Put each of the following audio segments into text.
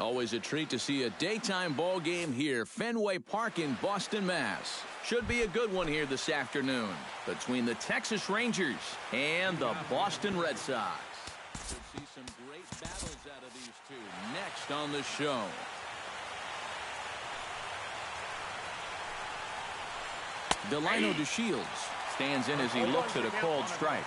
Always a treat to see a daytime ball game here, Fenway Park in Boston, Mass. Should be a good one here this afternoon between the Texas Rangers and the Boston Red Sox. We'll see some great battles out of these two next on the show. Delino DeShields stands in as he looks at a called strike.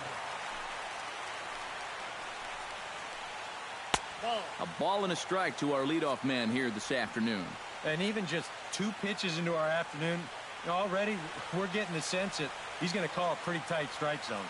A ball and a strike to our leadoff man here this afternoon. And even just 2 pitches into our afternoon, already we're getting the sense that he's going to call a pretty tight strike zone.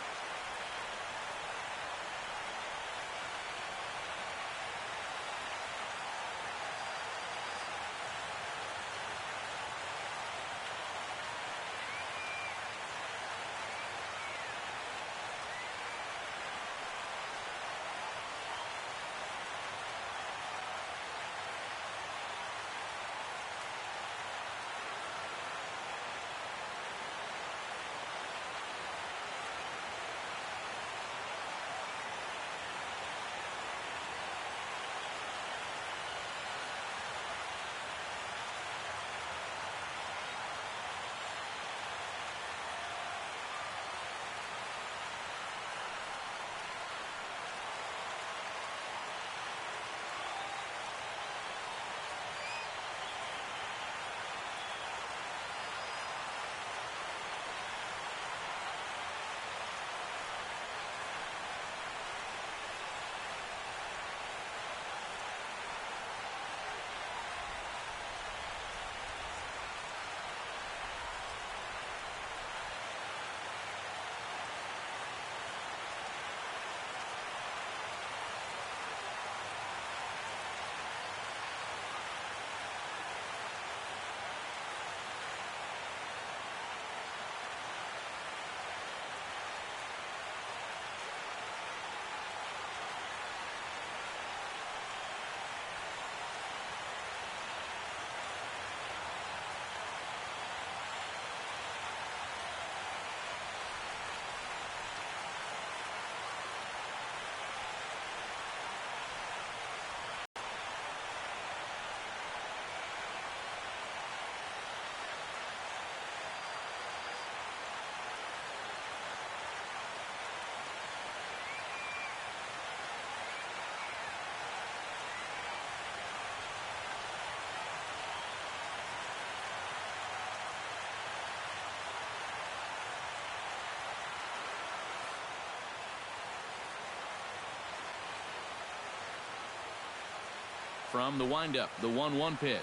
From the windup, the 1-1 pitch.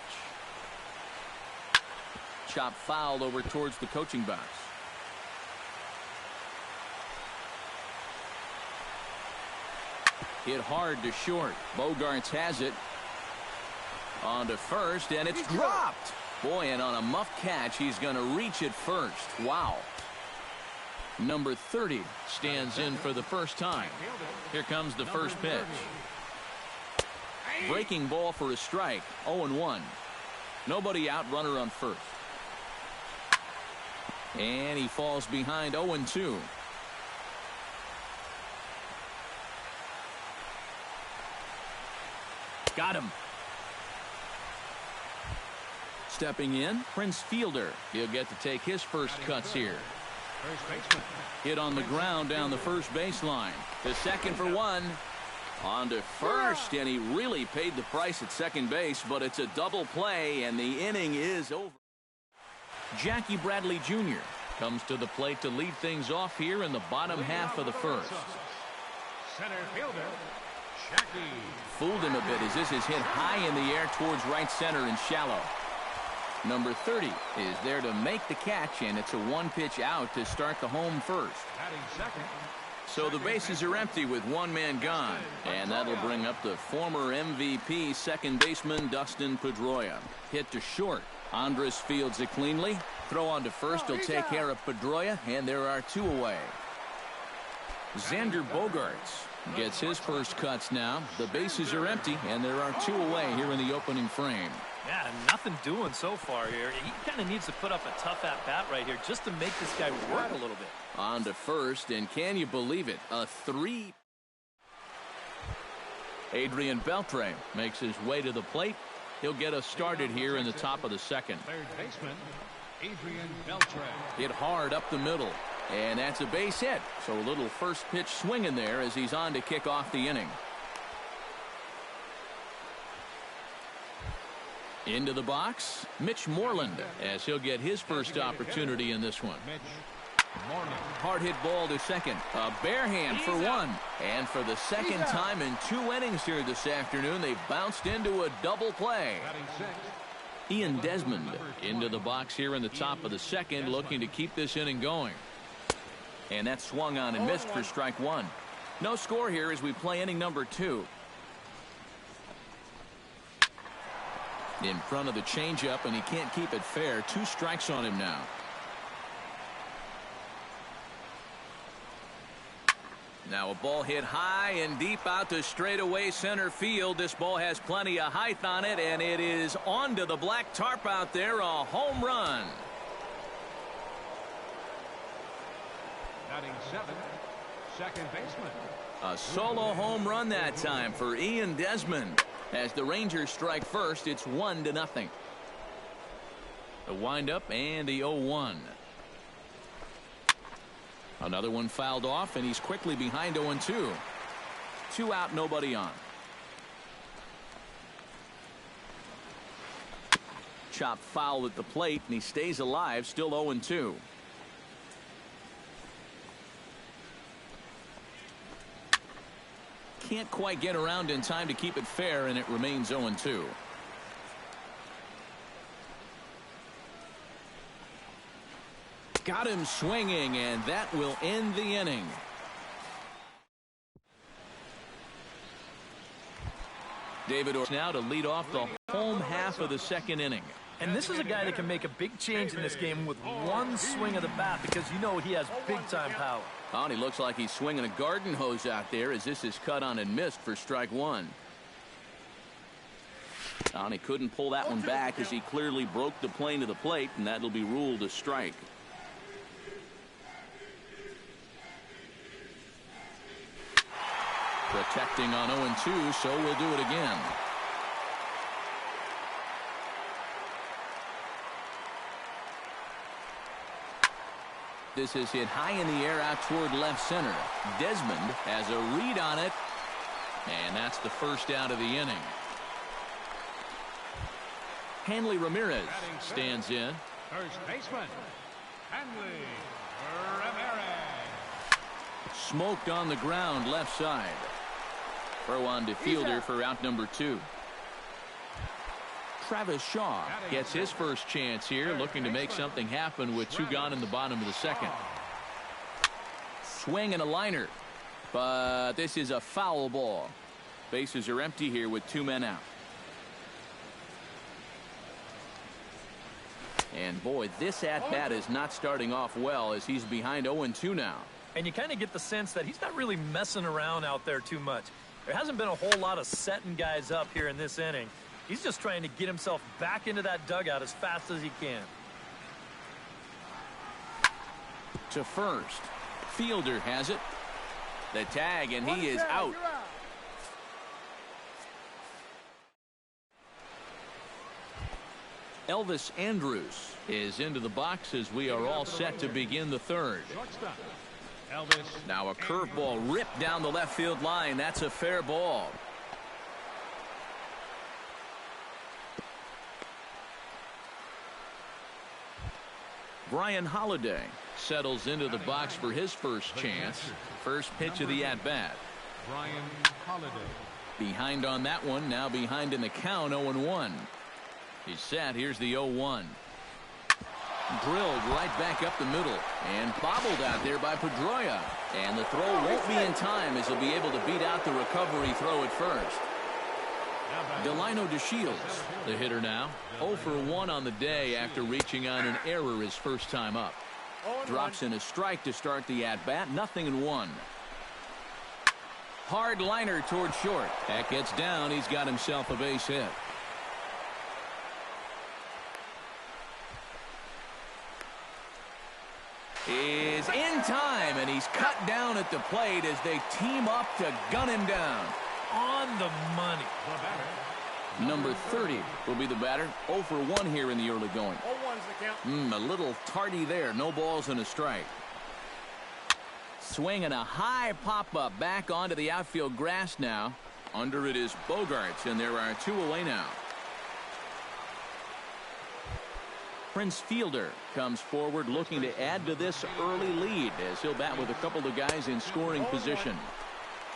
Chop foul over towards the coaching box. Hit hard to short. Bogarts has it. On to first, and it's dropped. Boy, and on a muff catch, he's going to reach it first. Wow. Number 30 stands in for the first time. Here comes the first pitch. Breaking ball for a strike. 0-1. Nobody out, runner on first. And he falls behind 0-2. Got him. Stepping in, Prince Fielder. He'll get to take his first cuts here. Hit on the ground down the first baseline. The second for one. On to first, and he really paid the price at second base, but it's a double play, and the inning is over. Jackie Bradley Jr. comes to the plate to lead things off here in the bottom half of the first. Center fielder, Jackie. Fooled him a bit as this is hit high in the air towards right center and shallow. Number 30 is there to make the catch, and it's a 1-pitch out to start the home first. Batting second. So the bases are empty with one man gone, and that'll bring up the former MVP second baseman Dustin Pedroia. Hit to short. Andres fields it cleanly. Throw on to first will take care of Pedroia, and there are 2 away. Xander Bogaerts gets his first cuts now. The bases are empty, and there are 2 away here in the opening frame. Yeah, nothing doing so far here. He kind of needs to put up a tough at-bat right here just to make this guy work a little bit. On to first, and can you believe it? A 3. Adrian Beltre makes his way to the plate. He'll get us started here in the top of the second. Third baseman, Adrian Beltre. Hit hard up the middle. And that's a base hit. So a little first pitch swing in there as he's on to kick off the inning. Into the box, Mitch Moreland, as he'll get his first opportunity in this one. Hard hit ball to second. A bare hand for one. And for the second time in 2 innings here this afternoon, they bounced into a double play. Ian Desmond into the box here in the top of the second, looking to keep this inning going. And that swung on and missed for strike one. No score here as we play inning number 2. In front of the changeup, and he can't keep it fair. 2 strikes on him now. Now a ball hit high and deep out to straightaway center field. This ball has plenty of height on it, and it is onto the black tarp out there. A home run. Batting 7th, second baseman. A solo home run that time for Ian Desmond. As the Rangers strike first, it's 1-0. The windup and the 0-1. Another one fouled off, and he's quickly behind 0-2. 2 out, nobody on. Chop foul at the plate, and he stays alive, still 0-2. Can't quite get around in time to keep it fair, and it remains 0-2. Got him swinging, and that will end the inning. David Ortiz now to lead off the home half of the second inning. And this is a guy that can make a big change in this game with one swing of the bat, because you know he has big-time power. Oh, and he looks like he's swinging a garden hose out there as this is cut on and missed for strike one. Oh, and he couldn't pull that one back as he clearly broke the plane to the plate, and that'll be ruled a strike. Protecting on 0-2, so we'll do it again. This is hit high in the air out toward left center. Desmond has a read on it, and that's the first out of the inning. Hanley Ramirez stands in. First baseman, Hanley Ramirez. Smoked on the ground left side. Throw on to Fielder for out number 2. Travis Shaw gets his first chance here, looking to make something happen with 2 gone in the bottom of the second. Swing and a liner, but this is a foul ball. Bases are empty here with 2 men out. And boy, this at-bat is not starting off well as he's behind 0-2 now. And you kind of get the sense that he's not really messing around out there too much. There hasn't been a whole lot of setting guys up here in this inning. He's just trying to get himself back into that dugout as fast as he can. To first. Fielder has it. The tag, and he is out. Elvis Andrus is into the box as we are all set to begin the third. Now a curveball ripped down the left field line. That's a fair ball. Brian Holiday settles into the box for his first chance. First pitch of the at-bat. Brian Holiday. Behind on that one, now behind in the count, 0-1. He's set. Here's the 0-1. Drilled right back up the middle and bobbled out there by Pedroia. And the throw won't be in time as he'll be able to beat out the recovery throw at first. Delino DeShields, the hitter now, 0 for 1 on the day after reaching on an error his first time up. Drops in a strike to start the at-bat, 0-1. Hard liner toward short. That gets down. He's got himself a base hit. Is in time, and he's cut down at the plate as they team up to gun him down. on the money. The batter. Number 30 will be the batter. 0 for 1 here in the early going. 0-1's the count. A little tardy there. No balls and a strike. Swinging a high pop-up back onto the outfield grass now. Under it is Bogarts, and there are 2 away now. Prince Fielder comes forward looking to add to this early lead as he'll bat with a couple of guys in scoring position.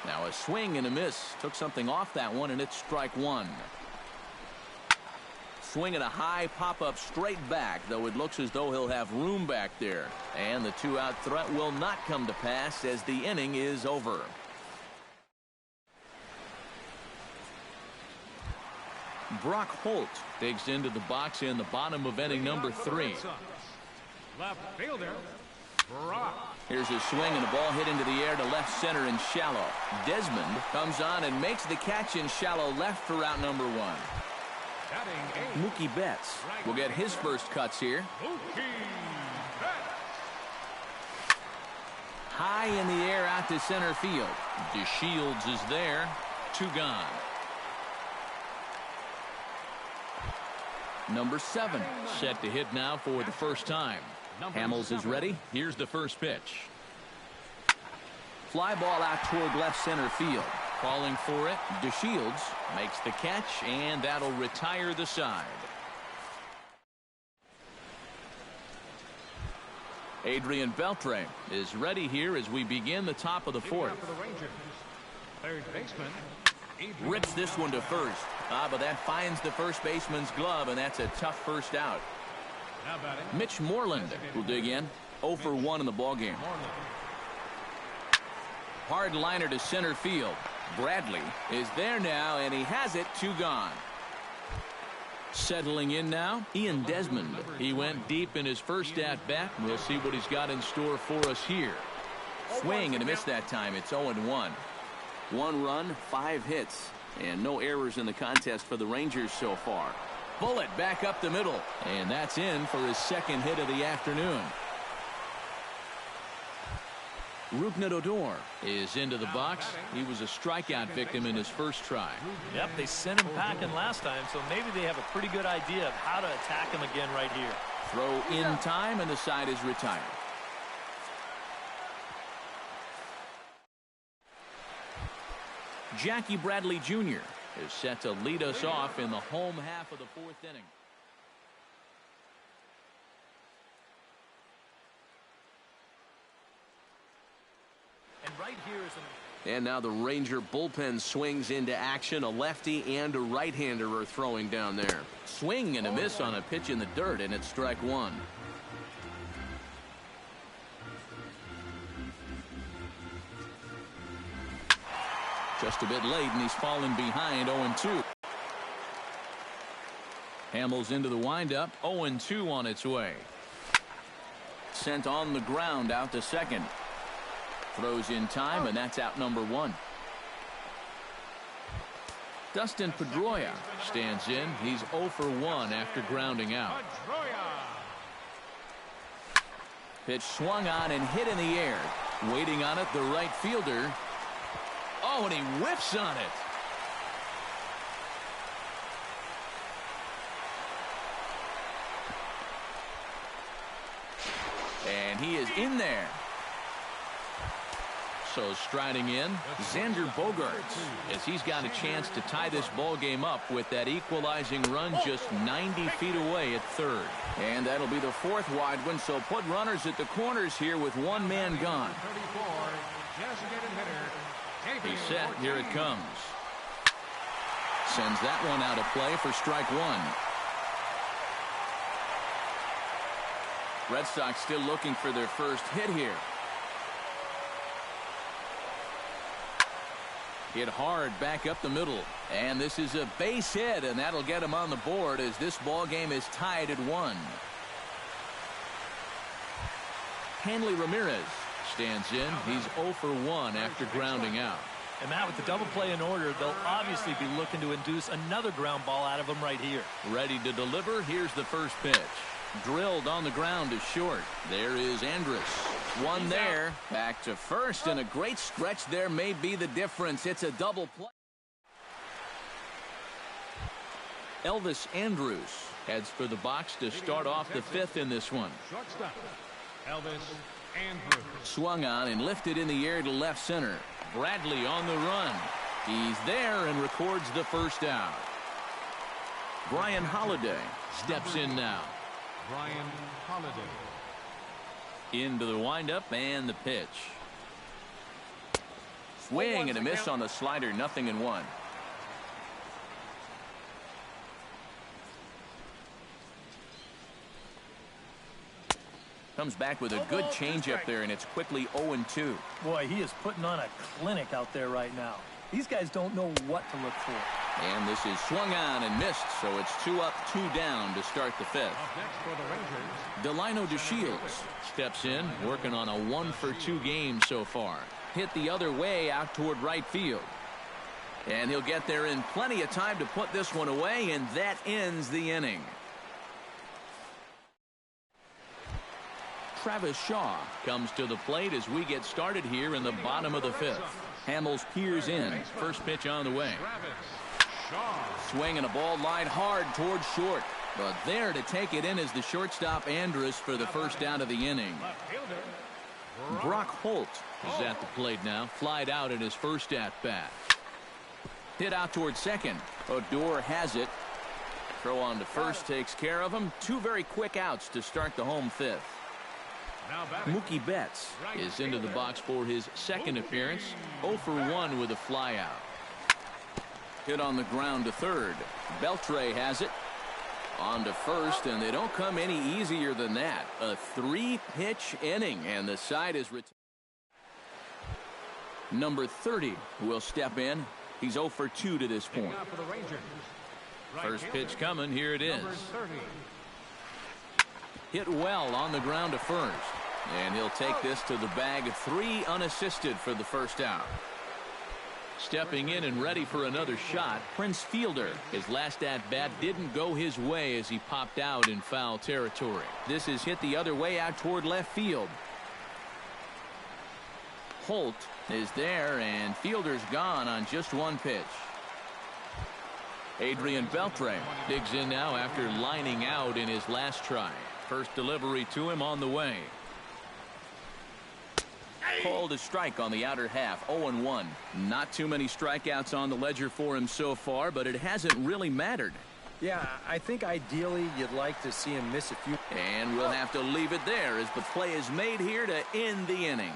Now a swing and a miss. Took something off that one, and it's strike 1. Swinging a high pop-up straight back, though it looks as though he'll have room back there. And the 2-out threat will not come to pass as the inning is over. Brock Holt digs into the box in the bottom of inning number 3. Left fielder, Brock. Here's a swing and a ball hit into the air to left center and shallow. Desmond comes on and makes the catch in shallow left for out number 1. Batting 8. Mookie Betts will get his first cuts here. Mookie Betts. High in the air out to center field. DeShields is there. 2 gone. Number 7 set to hit now for the first time. Hamels is ready. Here's the first pitch. Fly ball out toward left center field. Calling for it. DeShields makes the catch, and that'll retire the side. Adrian Beltre is ready here as we begin the top of the 4th. For the Rangers. Third baseman. Rips this one to first. But that finds the first baseman's glove, and that's a tough first out. Now batting. Mitch Moreland will dig in. 0 for 1 in the ballgame. Hard liner to center field. Bradley is there now, and he has it. 2 gone. Settling in now, Ian Desmond. He went deep in his first at-bat. We'll see what he's got in store for us here. Swing and a miss that time. It's 0-1. 1 run, 5 hits, and no errors in the contest for the Rangers so far. Bullet back up the middle, and that's in for his second hit of the afternoon. Rougned Odor is into the box. He was a strikeout victim in his first try. Yep, they sent him packing last time, so maybe they have a pretty good idea of how to attack him again right here. Throw in time, and the side is retired. Jackie Bradley Jr. is set to lead us off in the home half of the 4th inning. And right here is And now the Ranger bullpen swings into action. A lefty and a right-hander are throwing down there. Swing and a miss on a pitch in the dirt, and it's strike 1. Just a bit late, and he's fallen behind. 0-2. Hamels into the windup. 0-2 on its way. Sent on the ground out to second. Throws in time, and that's out number 1. Dustin Pedroia stands in. He's 0 for 1 after grounding out. Pitch swung on and hit in the air. Waiting on it, the right fielder. Oh, and he whiffs on it. And he is in there. So striding in, Xander Bogaerts, as he's got a chance to tie this ball game up with that equalizing run just 90 feet away at third. And that'll be the 4th wide one, so put runners at the corners here with 1 man gone. He's set. Here it comes. Sends that one out of play for strike 1. Red Sox still looking for their first hit here. Hit hard back up the middle. And this is a base hit, and that'll get him on the board as this ball game is tied at 1. Hanley Ramirez stands in. He's 0 for 1 after grounding out. And Matt, with the double play in order, they'll obviously be looking to induce another ground ball out of him right here. Ready to deliver. Here's the first pitch. Drilled on the ground to short. There is Andrus. One there. Back to first, and a great stretch there may be the difference. It's a double play. Elvis Andrews heads for the box to start off the fifth in this one. Shortstop, Elvis Andrews. Swung on and lifted in the air to left center. Bradley on the run. He's there and records the first out. Brian Holiday steps in now. Brian Holiday. Into the windup and the pitch. Swing and a miss on the slider, 0-1. Comes back with a good changeup there, and it's quickly 0-2. Boy, he is putting on a clinic out there right now. These guys don't know what to look for. And this is swung on and missed, so it's 2 up, 2 down to start the fifth. Up next for the Rangers, Delino DeShields steps in, working on a 1-for-2 game so far. Hit the other way out toward right field. And he'll get there in plenty of time to put this one away, and that ends the inning. Travis Shaw comes to the plate as we get started here in the bottom of the fifth. Hamels peers in. First pitch on the way. Travis Shaw. Swinging a ball line hard towards short. But there to take it in is the shortstop Andrus for the first out of the inning. Left fielder, Brock Holt is at the plate now. Flied out in his first at-bat. Hit out towards second. Odor has it. Throw on to first takes care of him. 2 very quick outs to start the home fifth. now batting. Mookie Betts is into the box for his second appearance. 0 for 1 with a flyout. Hit on the ground to third. Beltre has it. On to first, and they don't come any easier than that. A 3-pitch inning, and the side is retired. Number 30 will step in. He's 0 for 2 to this point. Now for the Rangers. Right First fielder, pitch coming. Here it is. number 30. Hit well on the ground to first. And he'll take this to the bag. 3 unassisted for the first out. Stepping in and ready for another shot, Prince Fielder. His last at-bat didn't go his way as he popped out in foul territory. This is hit the other way out toward left field. Holt is there, and Fielder's gone on just 1 pitch. Adrian Beltre digs in now after lining out in his last try. First delivery to him on the way. Called a strike on the outer half. 0-1. Not too many strikeouts on the ledger for him so far, but it hasn't really mattered. Yeah, I think ideally you'd like to see him miss a few. And we'll have to leave it there as the play is made here to end the inning.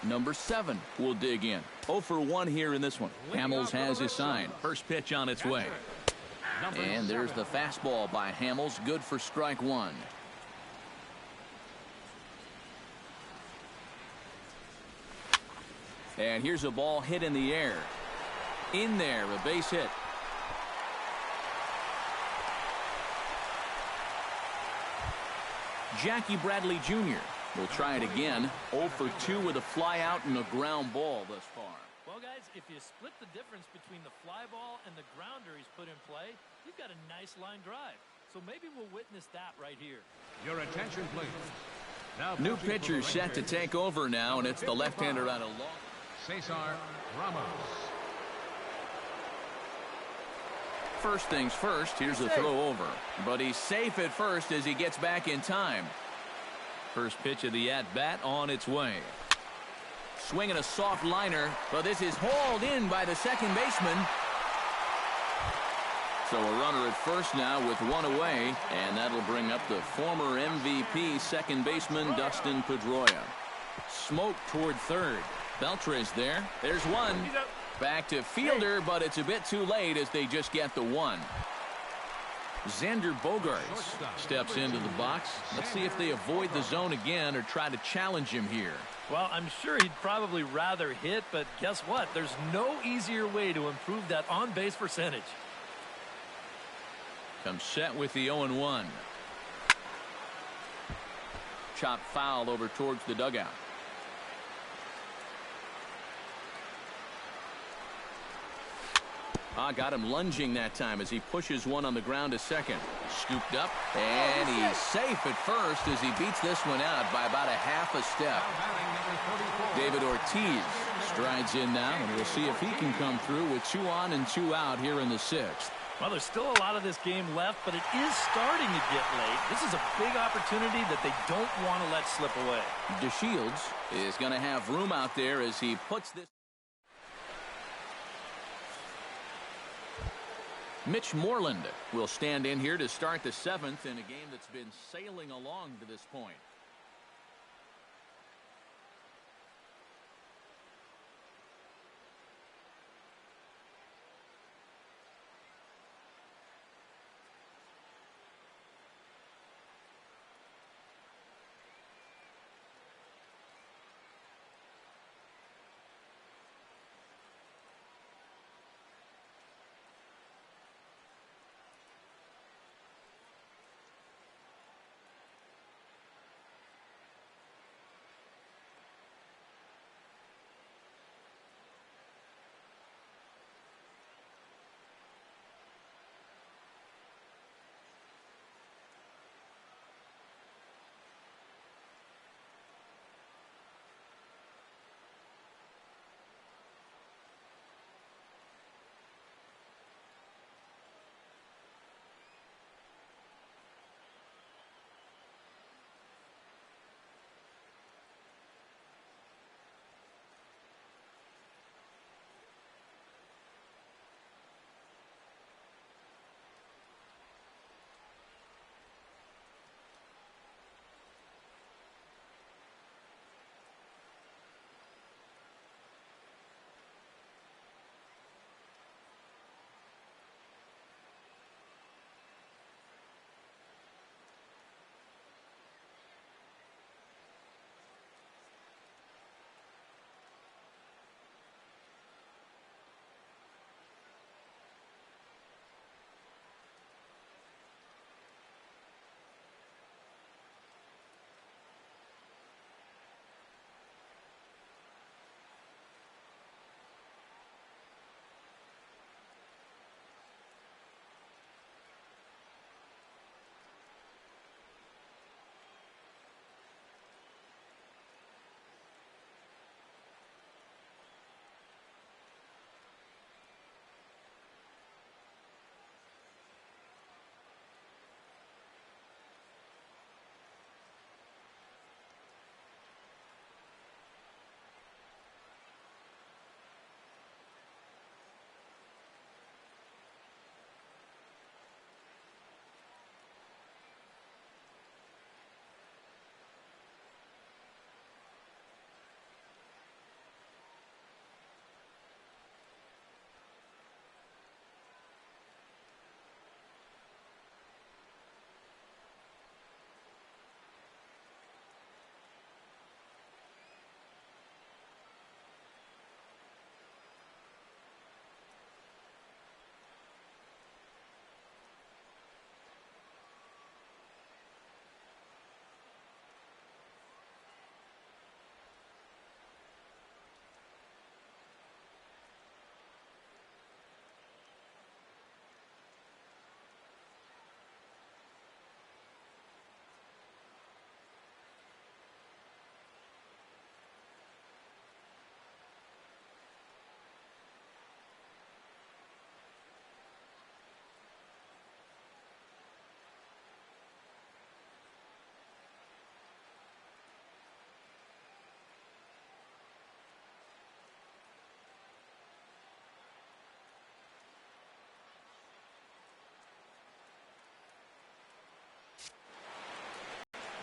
Number 7 will dig in. 0 for 1 here in this one. Hamels has his sign. First pitch on its way. And there's the fastball by Hamels. Good for strike 1. And here's a ball hit in the air. In there, a base hit. Jackie Bradley Jr. will try it again. 0 for 2 with a fly out and a ground ball thus far. Well, guys, if you split the difference between the fly ball and the grounder he's put in play, you've got a nice line drive. So maybe we'll witness that right here. Your attention, please. Now New pitching for the pitcher set to Rangers, take over now, and it's the left-hander out of long. Cesar Ramos. First things first, here's a throw over. But he's safe at first as he gets back in time. First pitch of the at-bat on its way. Swinging a soft liner, but this is hauled in by the second baseman. So a runner at first now with 1 away, and that'll bring up the former MVP second baseman Dustin Pedroia. Smoke toward third. Beltre's there. There's 1. Back to Fielder, but it's a bit too late as they just get the 1. Xander Bogaerts steps into the box. Let's see if they avoid the zone again or try to challenge him here. Well, I'm sure he'd probably rather hit, but guess what? There's no easier way to improve that on-base percentage. Comes set with the 0-1. Chop foul over towards the dugout. Got him lunging that time as he pushes one on the ground to second. Scooped up, and he's safe at first as he beats this one out by about a half a step. David Ortiz strides in now, and we'll see if he can come through with 2 on and 2 out here in the 6th. Well, there's still a lot of this game left, but it is starting to get late. This is a big opportunity that they don't want to let slip away. DeShields is going to have room out there as he puts this. Mitch Moreland will stand in here to start the 7th in a game that's been sailing along to this point.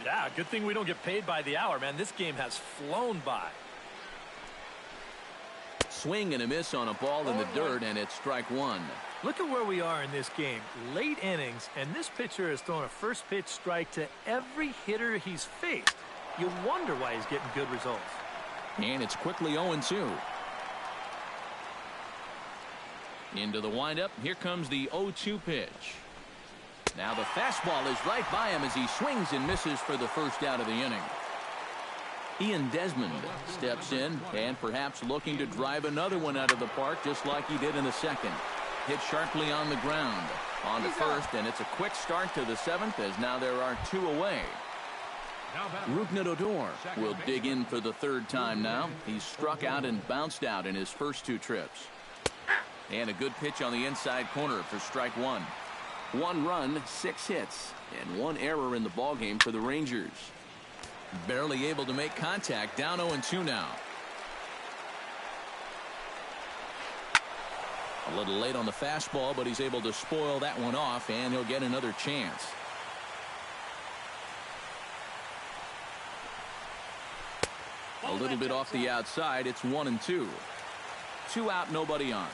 Yeah, good thing we don't get paid by the hour, man. This game has flown by. Swing and a miss on a ball in the dirt, and it's strike 1. Look at where we are in this game. Late innings, and this pitcher has thrown a first pitch strike to every hitter he's faced. You wonder why he's getting good results. And it's quickly 0-2. Into the windup. Here comes the 0-2 pitch. Now the fastball is right by him as he swings and misses for the first out of the inning. Ian Desmond steps in and perhaps looking to drive another one out of the park just like he did in the second. hit sharply on the ground. On to first, and it's a quick start to the 7th as now there are 2 away. Ruknadodor will dig in for the 3rd time now. He's struck out and bounced out in his first 2 trips. And a good pitch on the inside corner for strike 1. 1 run, 6 hits, and 1 error in the ballgame for the Rangers. Barely able to make contact, down 0-2 now. A little late on the fastball, but he's able to spoil that one off, and he'll get another chance. A little bit off the outside. It's 1-2. 2 out, nobody on.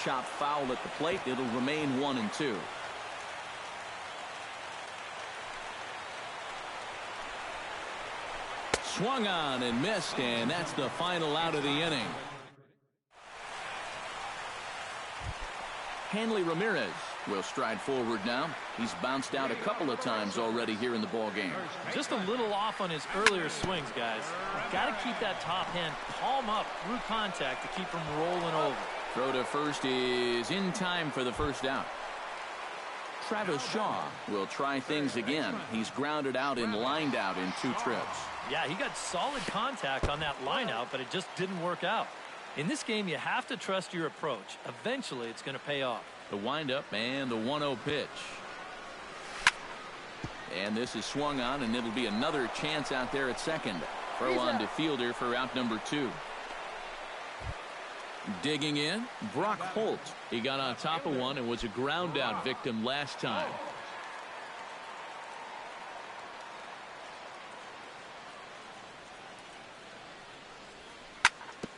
Chop foul at the plate. It'll remain 1-2. Swung on and missed, and that's the final out of the inning. Hanley Ramirez will stride forward now. He's bounced out a couple of times already here in the ball game. Just a little off on his earlier swings, guys. Got to keep that top hand palm up through contact to keep him rolling over. Throw to first is in time for the first out. Travis Shaw will try things again. He's grounded out and lined out in 2 trips. Yeah, he got solid contact on that line out, but it just didn't work out. In this game, you have to trust your approach. Eventually, it's going to pay off. The windup and the 1-0 pitch. And this is swung on, and it'll be another chance out there at second. Throw on to fielder for out number 2. Digging in, Brock Holt. He got on top of one and was a ground out victim last time.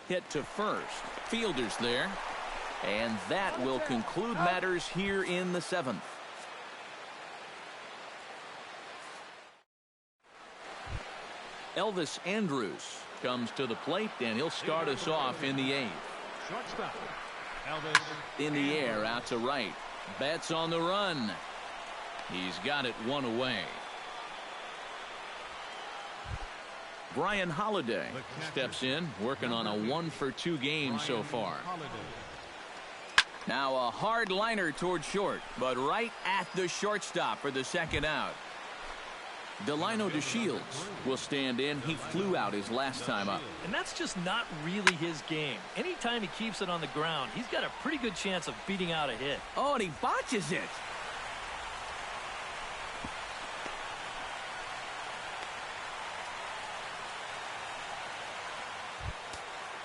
Hit to first. Fielder's there. And that will conclude matters here in the 7th. Elvis Andrus comes to the plate, and he'll start us off in the 8th. Shortstop, Elvis. In the air, out to right. Betts on the run. He's got it 1 away. Brian Holiday steps in, working on a 1-for-2 game so far. Now a hard liner toward short, but right at the shortstop for the 2nd out. Delino DeShields will stand in. He flew out his last time up. And that's just not really his game. Anytime he keeps it on the ground, he's got a pretty good chance of beating out a hit. Oh, and he botches it.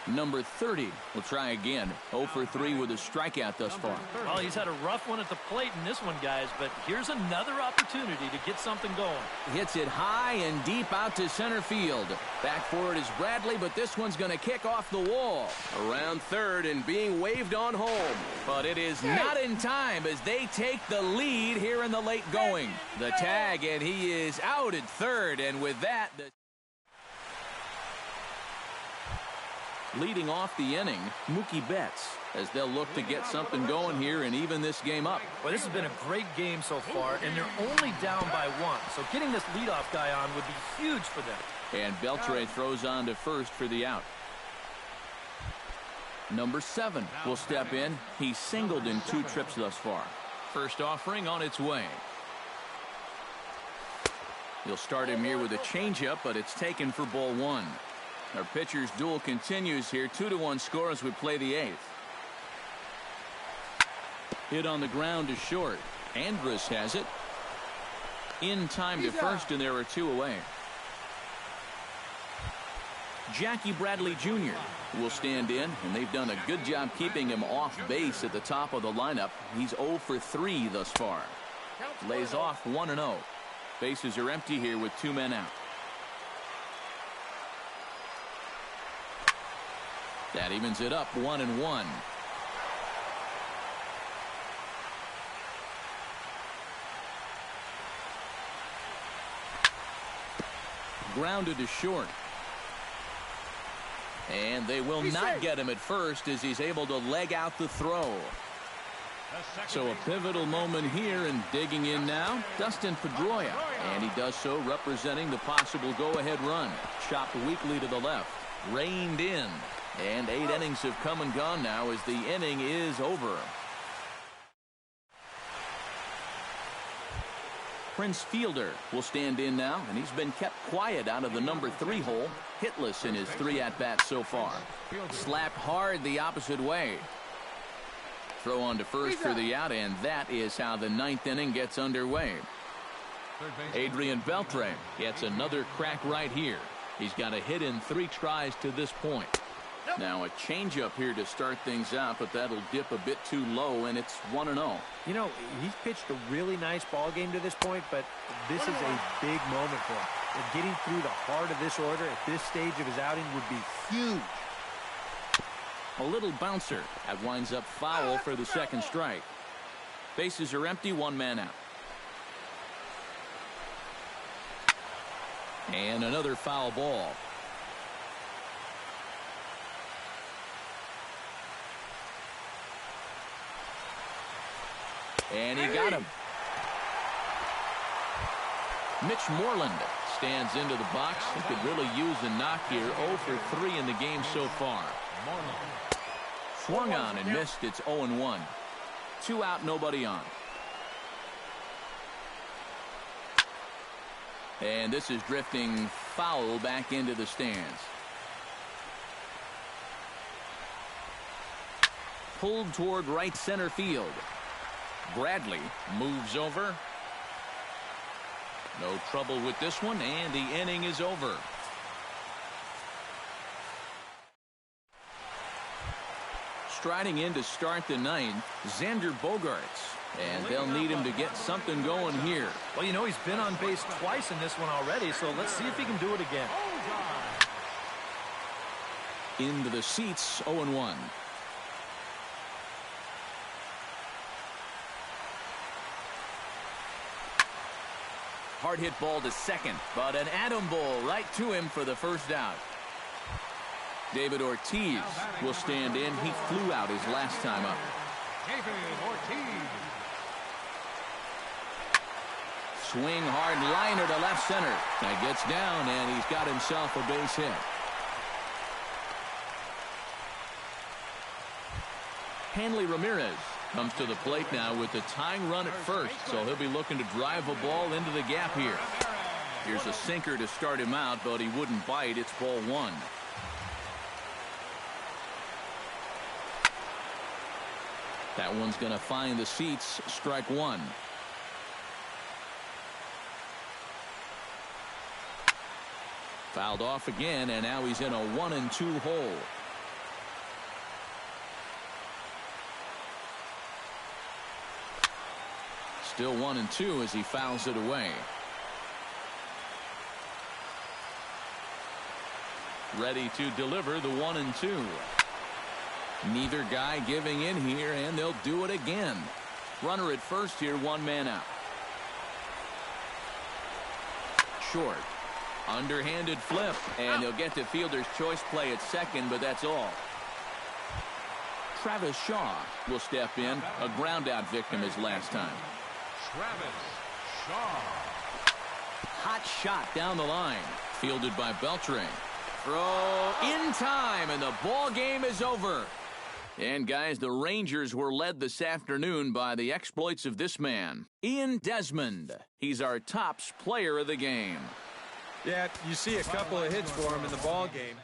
Number 30 will try again. 0 for 3 with a strikeout thus far. Well, he's had a rough one at the plate in this one, guys, but here's another opportunity to get something going. Hits it high and deep out to center field. Back for it is Bradley, but this one's going to kick off the wall. Around third and being waved on home. But it is not in time as they take the lead here in the late going. The tag, and he is out at third, and with that, leading off the inning, Mookie Betts, as they'll look to get something going here and even this game up. Well, this has been a great game so far, and they're only down by 1. So getting this leadoff guy on would be huge for them. And Beltre throws on to first for the out. Number 7 will step in. He's singled in 2 trips thus far. First offering on its way. He'll start him here with a changeup, but it's taken for ball 1. Our pitcher's duel continues here. 2-1 score as we play the 8th. Hit on the ground to short. Andrus has it. In time to first, and there are 2 away. Jackie Bradley Jr. will stand in, and they've done a good job keeping him off base at the top of the lineup. He's 0 for 3 thus far. Lays off 1-0. Bases are empty here with 2 men out. That evens it up 1-1. Grounded to short. And they will not get him at first as he's able to leg out the throw. So a pivotal moment here, and digging in now, Dustin Pedroia. And he does so representing the possible go-ahead run. Chopped weakly to the left. Reined in. And 8 innings have come and gone now as the inning is over. Prince Fielder will stand in now, and he's been kept quiet out of the number 3 hole, hitless in his 3 at-bats so far. Slapped hard the opposite way. Throw on to first for the out, and that is how the 9th inning gets underway. Adrian Beltre gets another crack right here. He's got a hit in 3 tries to this point. Now a changeup here to start things out, but that'll dip a bit too low, and it's 1-0. You know, he's pitched a really nice ball game to this point, but this is a big moment for him. And getting through the heart of this order at this stage of his outing would be huge. A little bouncer. That winds up foul for the second strike. Bases are empty, 1 man out. And another foul ball. And he got him. Mitch Moreland stands into the box. He could really use a knock here. 0 for 3 in the game so far. Swung on and missed. It's 0-1. 2 out, nobody on. And this is drifting foul back into the stands. Pulled toward right center field. Bradley moves over. No trouble with this one, and the inning is over. Striding in to start the 9th, Xander Bogaerts. And they'll need him to get something going here. Well, you know, he's been on base twice in this one already, so let's see if he can do it again. Into the seats, 0-1. Hard hit ball to second, but an atom ball right to him for the first out. David Ortiz will stand in. He flew out his last time up. David Ortiz. Swing hard liner to left center. That gets down, and he's got himself a base hit. Hanley Ramirez comes to the plate now with the tying run at first, so he'll be looking to drive a ball into the gap here. Here's a sinker to start him out, but he wouldn't bite. It's ball 1. That one's going to find the seats. Strike 1. Fouled off again, and now he's in a 1-2 hole. Still 1-2 as he fouls it away. Ready to deliver the 1-2. Neither guy giving in here, and they'll do it again. Runner at first here, 1 man out. Short. Underhanded flip, and he'll get to fielder's choice play at second, but that's all. Travis Shaw will step in, a ground-out victim his last time. Travis Shaw. Hot shot down the line, fielded by Beltre. Throw in time, and the ball game is over. And guys, the Rangers were led this afternoon by the exploits of this man, Ian Desmond. He's our tops player of the game. Yeah, you see a couple of hits for him in the ball game.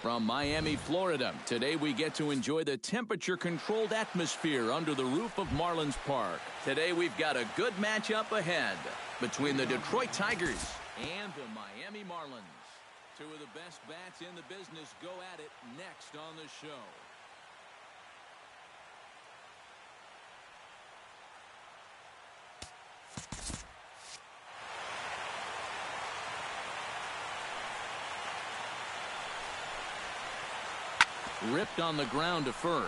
From Miami, Florida, today we get to enjoy the temperature-controlled atmosphere under the roof of Marlins Park. Today we've got a good matchup ahead between the Detroit Tigers and the Miami Marlins. Two of the best bats in the business go at it next on the show. Ripped on the ground to first.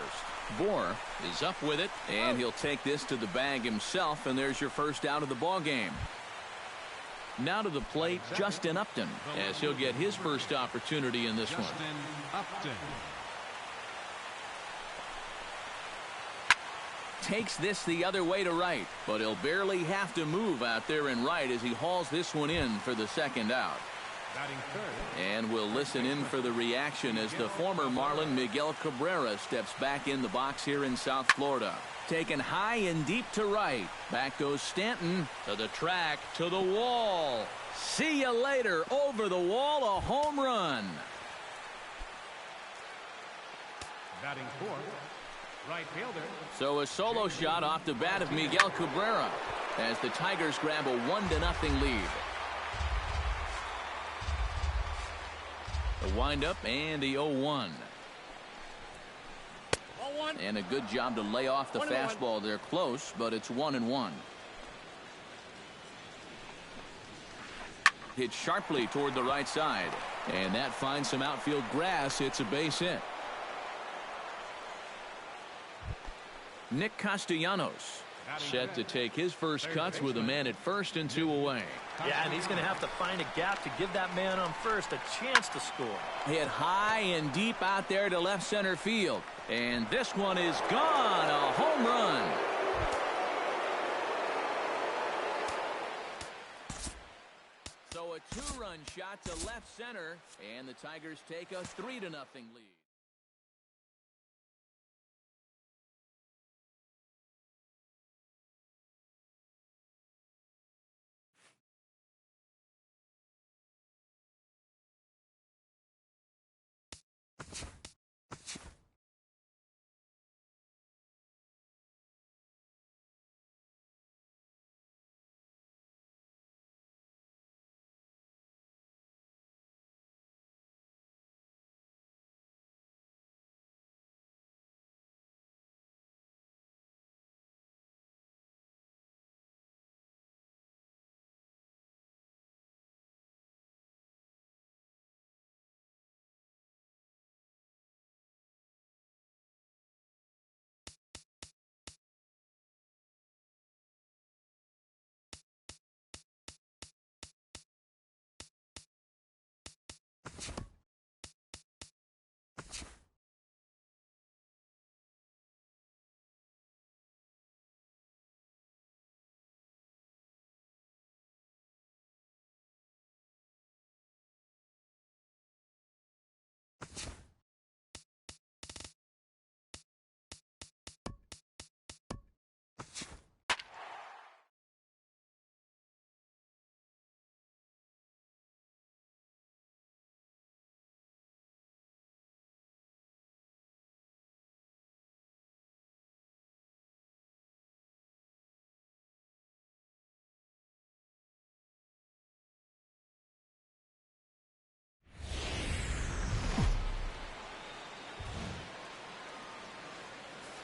Bohr is up with it, and he'll take this to the bag himself, and there's your first out of the ball game. Now to the plate, Justin Upton, as he'll get his first opportunity in this one. Upton. Takes this the other way to right, but he'll barely have to move out there in right as he hauls this one in for the second out. And we'll listen in for the reaction as the former Marlin Miguel Cabrera steps back in the box here in South Florida. Taken high and deep to right. Back goes Stanton to the track, to the wall. See you later. Over the wall, a home run. Batting fourth, right fielder. So a solo shot off the bat of Miguel Cabrera as the Tigers grab a 1-0 lead. The windup and the 0-1. And a good job to lay off the fastball there close, but it's 1-1. Hit sharply toward the right side, and that finds some outfield grass. It's a base hit. Nick Castellanos set to take his first cuts with a man at first and 2 away. Yeah, and he's going to have to find a gap to give that man on first a chance to score. Hit high and deep out there to left center field. And this one is gone. A home run. So a 2-run shot to left center, and the Tigers take a 3-0 lead.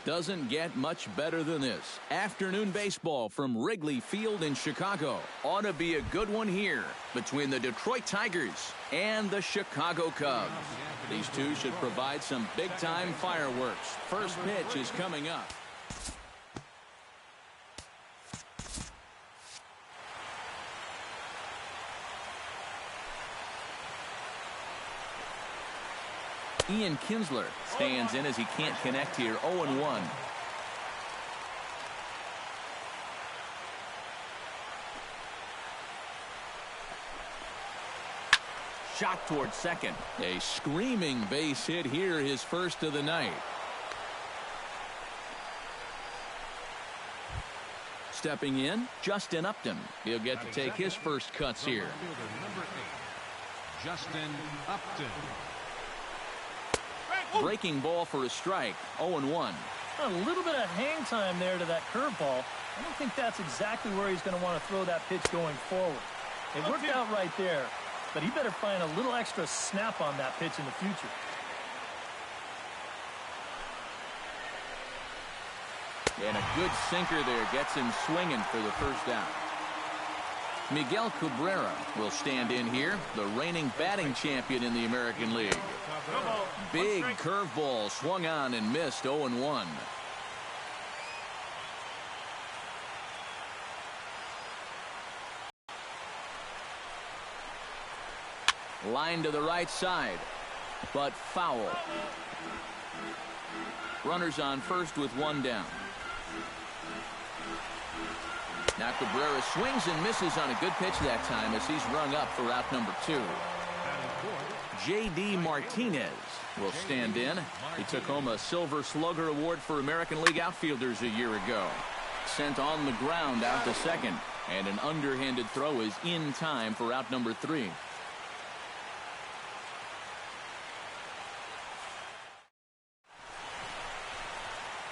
Doesn't get much better than this. Afternoon baseball from Wrigley Field in Chicago. Ought to be a good one here between the Detroit Tigers and the Chicago Cubs. These two should provide some big-time fireworks. First pitch is coming up. Ian Kinsler stands in as he can't connect here. 0-1. Shot toward second. A screaming base hit here, his first of the night. Stepping in, Justin Upton. He'll get to take his first cuts here. Number 8, Justin Upton. Breaking ball for a strike. 0-1. A little bit of hang time there to that curveball. I don't think that's exactly where he's going to want to throw that pitch going forward. It worked out right there, but he better find a little extra snap on that pitch in the future. And a good sinker there gets him swinging for the first out. Miguel Cabrera will stand in here, the reigning batting champion in the American League. Big curveball swung on and missed. 0-1. Line to the right side, but foul. Runners on first with one down. Now Cabrera swings and misses on a good pitch that time as he's rung up for out number 2. J.D. Martinez will stand in. He took home a Silver Slugger Award for American League outfielders a year ago. Sent on the ground out to second, and an underhanded throw is in time for out number 3.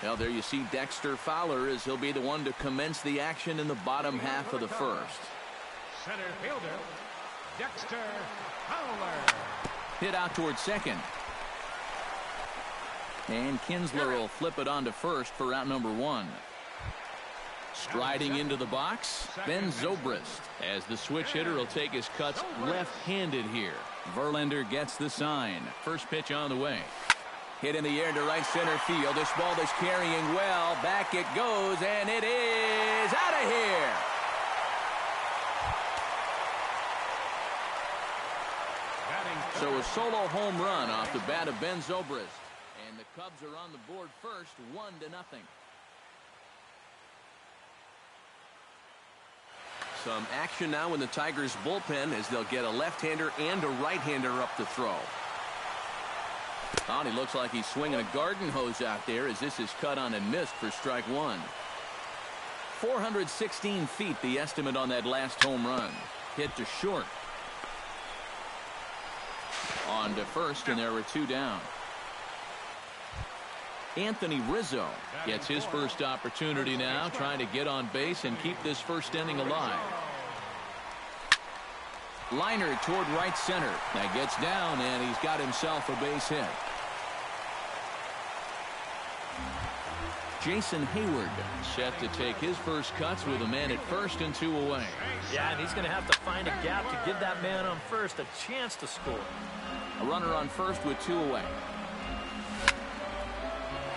Well, there you see Dexter Fowler as he'll be the one to commence the action in the bottom half of the first. Center fielder, Dexter Fowler. Hit out towards second. And Kinsler will flip it on to first for out number 1. Striding into the box, Ben Zobrist, as the switch hitter will take his cuts left-handed here. Verlander gets the sign. First pitch on the way. Hit in the air to right center field. This ball is carrying well. Back it goes, and it is out of here. So a solo home run off the bat of Ben Zobrist. And the Cubs are on the board first, 1-0. Some action now in the Tigers bullpen as they'll get a left-hander and a right-hander up to throw. He looks like he's swinging a garden hose out there as this is cut on and missed for strike 1. 416 feet the estimate on that last home run. Hit to short. On to first, and there were 2 down. Anthony Rizzo gets his first opportunity now, trying to get on base and keep this first inning alive. Liner toward right center. That gets down, and he's got himself a base hit. Jason Hayward set to take his first cuts with a man at first and 2 away. Yeah, and he's going to have to find a gap to give that man on first a chance to score. A runner on first with 2 away.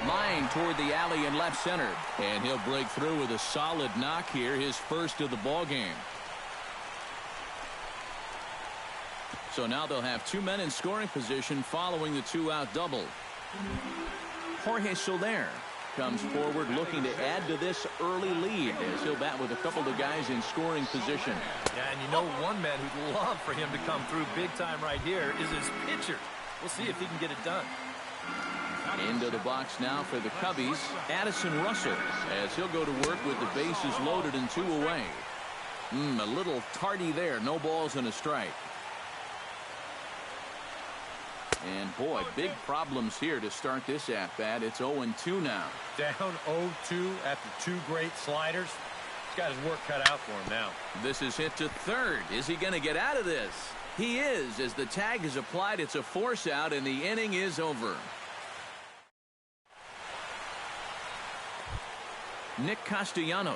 Line toward the alley in left center, and he'll break through with a solid knock here, his first of the ball game. So now they'll have 2 men in scoring position following the 2-out double. Jorge Soler comes forward looking to add to this early lead as he'll bat with a couple of guys in scoring position. Yeah, and you know one man who'd love for him to come through big time right here is his pitcher. We'll see if he can get it done. Into the box now for the Cubbies, Addison Russell, as he'll go to work with the bases loaded and 2 away. A little tardy there, no balls and a strike. And boy, big problems here to start this at-bat. It's 0-2 now. Down 0-2 after 2 great sliders. He's got his work cut out for him now. This is hit to third. Is he going to get out of this? He is, as the tag is applied. It's a force out, and the inning is over. Nick Castellanos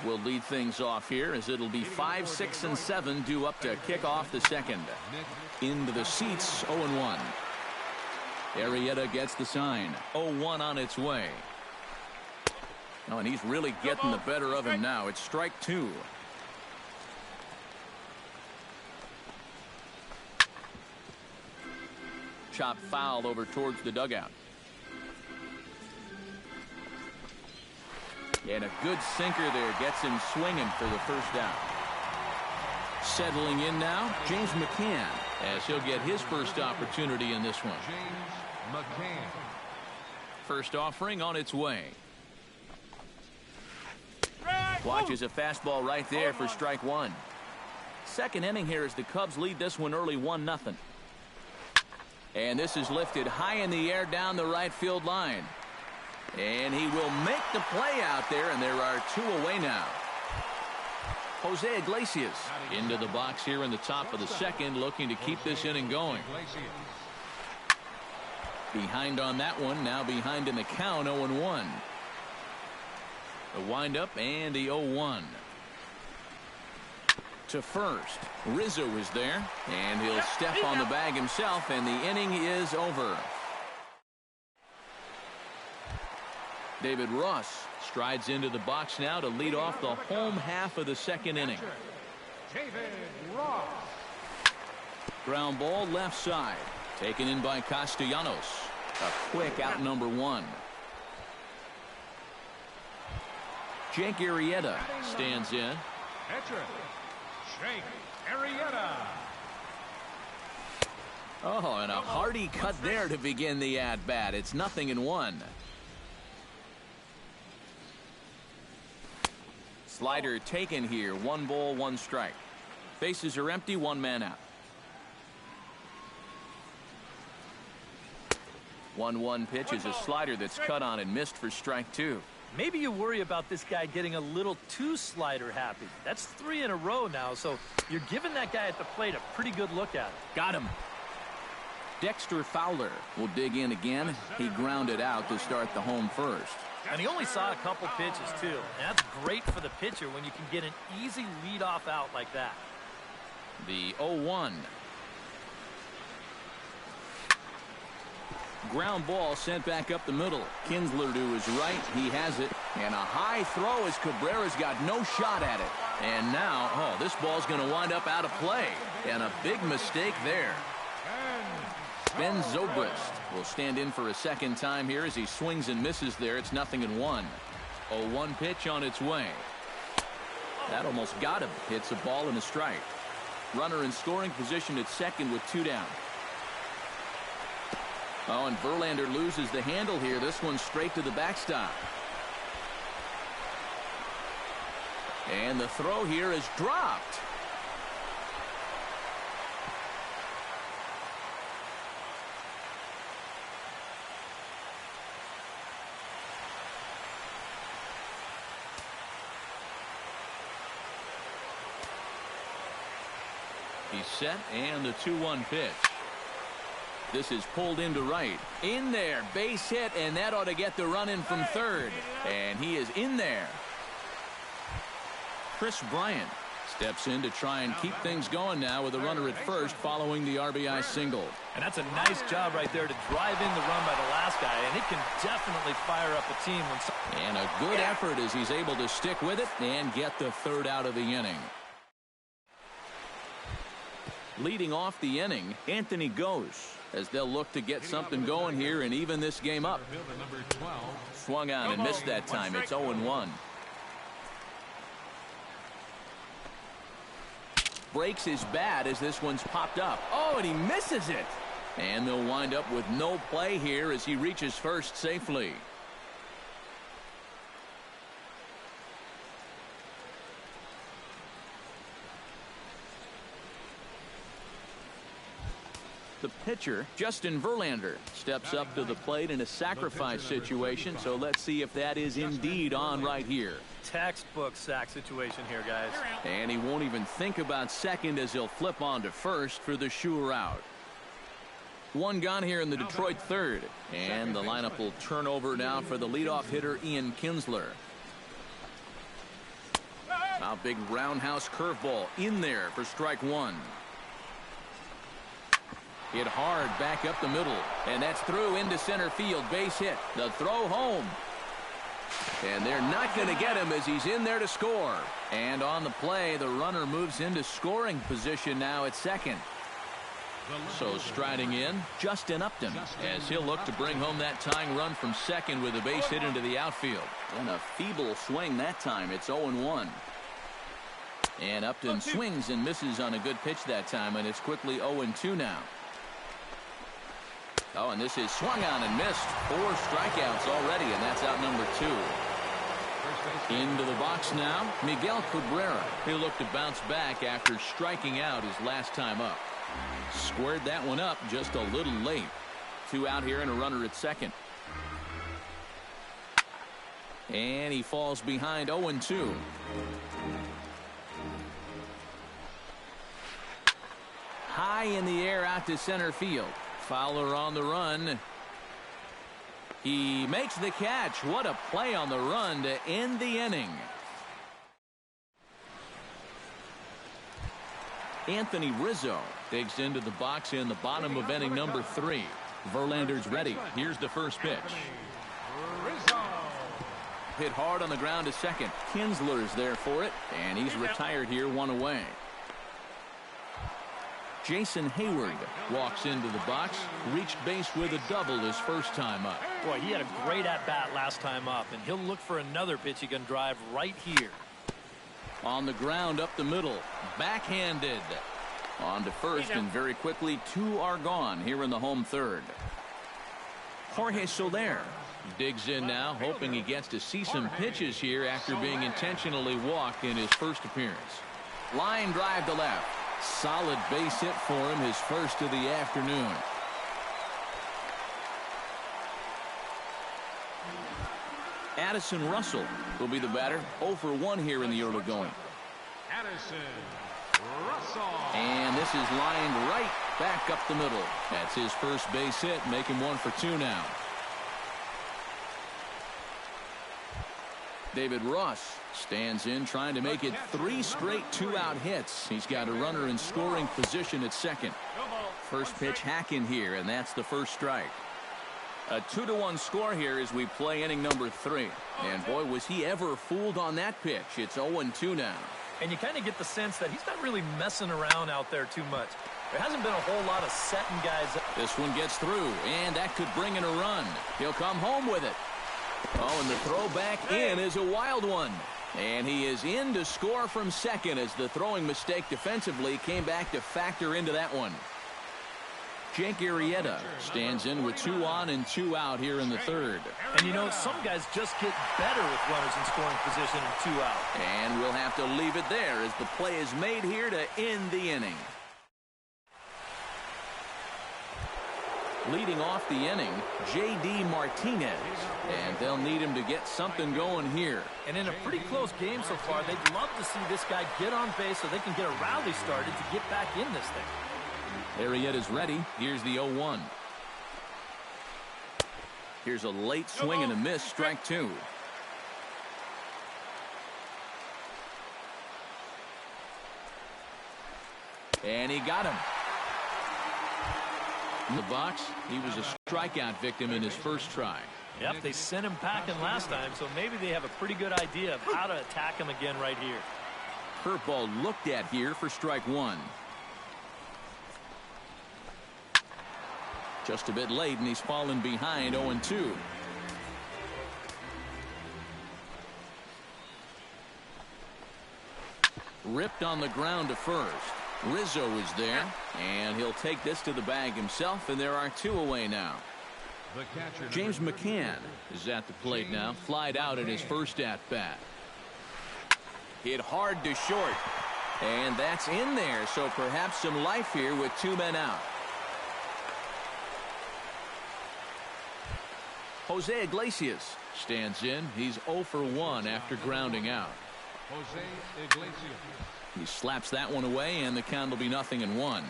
will lead things off here as it'll be 5, 6, and 7 due up to kick off the second. Into the seats, 0-1. Arrieta gets the sign. 0-1 on its way. Oh, and he's really getting the better of him now. It's strike 2. Chop foul over towards the dugout. And a good sinker there gets him swinging for the first out. Settling in now, James McCann, as he'll get his first opportunity in this one. James McCann. First offering on its way. Watches a fastball right there for strike 1. Second inning here as the Cubs lead this one early 1-0. And this is lifted high in the air down the right field line. And he will make the play out there, and there are 2 away now. Jose Iglesias into the box here in the top of the second, looking to keep this inning going. Behind on that one, now behind in the count, 0-1. The windup and the 0-1. To first, Rizzo is there, and he'll step on the bag himself, and the inning is over. David Ross strides into the box now to lead off the home half of the second inning. David Ross. Ground ball left side, taken in by Castellanos. A quick out number 1. Jake Arrieta stands in. Catcher, Jake Arrieta. Oh, and a hearty cut there to begin the at-bat. It's 0-1. Slider taken here. 1 ball, 1 strike. Bases are empty, 1 man out. 1-1 pitch is a slider that's cut on and missed for strike 2. Maybe you worry about this guy getting a little too slider happy. That's 3 in a row now, so you're giving that guy at the plate a pretty good look at it. Got him. Dexter Fowler will dig in again. He grounded out to start the home first. And he only saw a couple pitches, too. And that's great for the pitcher when you can get an easy leadoff out like that. The 0-1. Ground ball sent back up the middle. Kinsler to his right. He has it. And a high throw as Cabrera's got no shot at it. And now, this ball's going to wind up out of play. And a big mistake there. Ben Zobrist will stand in for a second time here as he swings and misses there. It's 0-1. 0-1 pitch on its way. That almost got him. Hits a ball and a strike. Runner in scoring position at second with 2 down. Oh, and Verlander loses the handle here. This one's straight to the backstop. And the throw here is dropped. He's set, and the 2-1 pitch. This is pulled into right. In there, base hit, and that ought to get the run in from third. And he is in there. Chris Bryant steps in to try and keep things going now with a runner at first following the RBI single. And that's a nice job right there to drive in the run by the last guy, and it can definitely fire up a team. And a good effort as he's able to stick with it and get the third out of the inning. Leading off the inning, Anthony goes as they'll look to get something going here and even this game up. Swung on and missed that time. It's 0-1. Breaks his bat as this one's popped up. Oh, and he misses it. And they'll wind up with no play here as he reaches first safely. The pitcher, Justin Verlander, steps up to the plate in a sacrifice situation, so let's see if that is indeed on right here. Textbook sack situation here, guys. And he won't even think about second as he'll flip on to first for the sure out. 1 gone here in the Detroit third, and the lineup will turn over now for the leadoff hitter, Ian Kinsler. A big roundhouse curveball in there for strike 1. Hit hard back up the middle, and that's through into center field. Base hit. The throw home. And they're not going to get him as he's in there to score. And on the play, the runner moves into scoring position now at second. So striding in, Justin Upton, as he'll look to bring home that tying run from second with a base hit into the outfield. And a feeble swing that time. It's 0-1. And Upton swings and misses on a good pitch that time, and it's quickly 0-2 now. Oh, and this is swung on and missed. 4 strikeouts already, and that's out number 2. Into the box now, Miguel Cabrera. He'll look to bounce back after striking out his last time up. Squared that one up just a little late. 2 out here and a runner at second. And he falls behind 0-2. High in the air out to center field. Fowler on the run. He makes the catch. What a play on the run to end the inning. Anthony Rizzo digs into the box in the bottom of inning number 3. Verlander's ready. Here's the first pitch. Hit hard on the ground to second. Kinsler's there for it, and he's retired here, 1 away. Jason Hayward walks into the box, reached base with a double his first time up. Boy, he had a great at-bat last time up, and he'll look for another pitch he can drive right here. On the ground up the middle, backhanded. On to first, and very quickly 2 are gone here in the home third. Jorge Soler digs in now, hoping he gets to see some pitches here after being intentionally walked in his first appearance. Line drive to left. Solid base hit for him, his first of the afternoon. Addison Russell will be the batter. 0 for 1 here in the early going. Addison Russell. And this is lined right back up the middle. That's his first base hit, making 1 for 2 now. David Ross stands in, trying to make it 3 straight 2-out hits. He's got a runner in scoring position at second. First pitch hack in here, and that's the first strike. A 2-1 score here as we play inning number 3. And boy, was he ever fooled on that pitch. It's 0-2 now. And you kind of get the sense that he's not really messing around out there too much. There hasn't been a whole lot of setting guys. This one gets through, and that could bring in a run. He'll come home with it. Oh, and the throw back in is a wild one. And he is in to score from second as the throwing mistake defensively came back to factor into that one. Jake Arrieta stands in with 2 on and 2 out here in the third. And you know, some guys just get better with runners in scoring position and 2 out. And we'll have to leave it there as the play is made here to end the inning. Leading off the inning, J.D. Martinez. And they'll need him to get something going here. And in a pretty close game so far, they'd love to see this guy get on base so they can get a rally started to get back in this thing. Arrieta's ready. Here's the 0-1. Here's a late swing and a miss, strike 2. And he got him. In the box, he was a strikeout victim in his first try. Yep, they sent him packing last time, so maybe they have a pretty good idea of how to attack him again right here. Curveball looked at here for strike 1. Just a bit late, and he's fallen behind 0-2. Ripped on the ground to first. Rizzo is there, and he'll take this to the bag himself, and there are 2 away now. James McCann is at the plate now, flied out at his first at-bat. Hit hard to short, and that's in there, so perhaps some life here with 2 men out. Jose Iglesias stands in. He's 0 for 1 after grounding out. Jose Iglesias. He slaps that one away, and the count will be 0-1.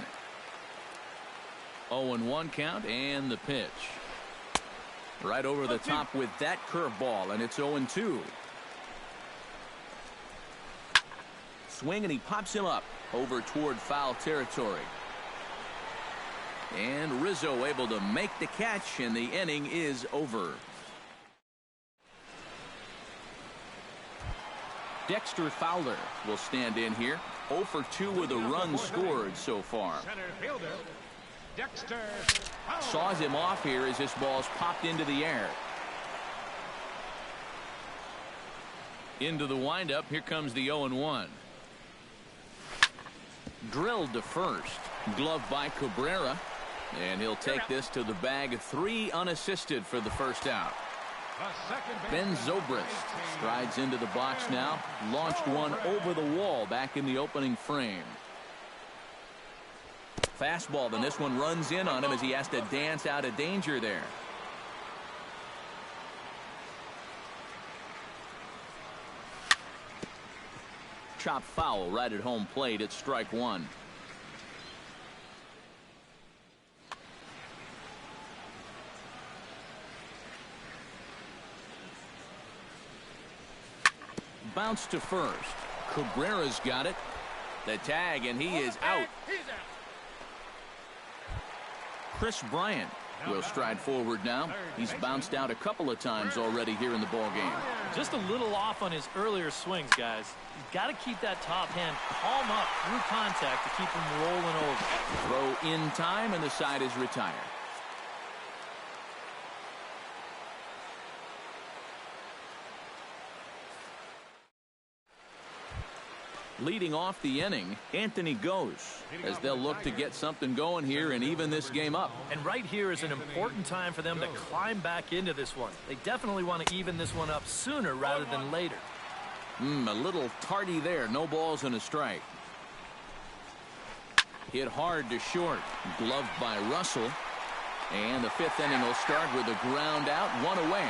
0-1 count, and the pitch. Right over the top with that curveball, and it's 0-2. Swing, and he pops him up over toward foul territory. And Rizzo able to make the catch, and the inning is over. Dexter Fowler will stand in here. 0 for 2 with a run scored so far. Center fielder, Dexter Fowler. Saws him off here as this ball's popped into the air. Into the windup. Here comes the 0-1. Drilled to first. Glove by Cabrera. And he'll take this to the bag. 3 unassisted for the first out. Ben Zobrist strides into the box now. Launched one over the wall back in the opening frame. fastball, then this one runs in on him as he has to dance out of danger there. Chop foul right at home plate. It's strike one. Bounce to first. Cabrera's got it. The tag, and he is out. Chris Bryant will stride forward now. He's bounced out a couple of times already here in the ball game. Just a little off on his earlier swings, guys. You've got to keep that top hand palm up through contact to keep him rolling over. Throw in time, and the side is retired. Leading off the inning, Anthony goes, as they'll look to get something going here and even this game up. And right here is an important time for them to climb back into this one. They definitely want to even this one up sooner rather than later. A little tardy there. No balls and a strike. Hit hard to short. Gloved by Russell. And the fifth inning will start with a ground out, one away.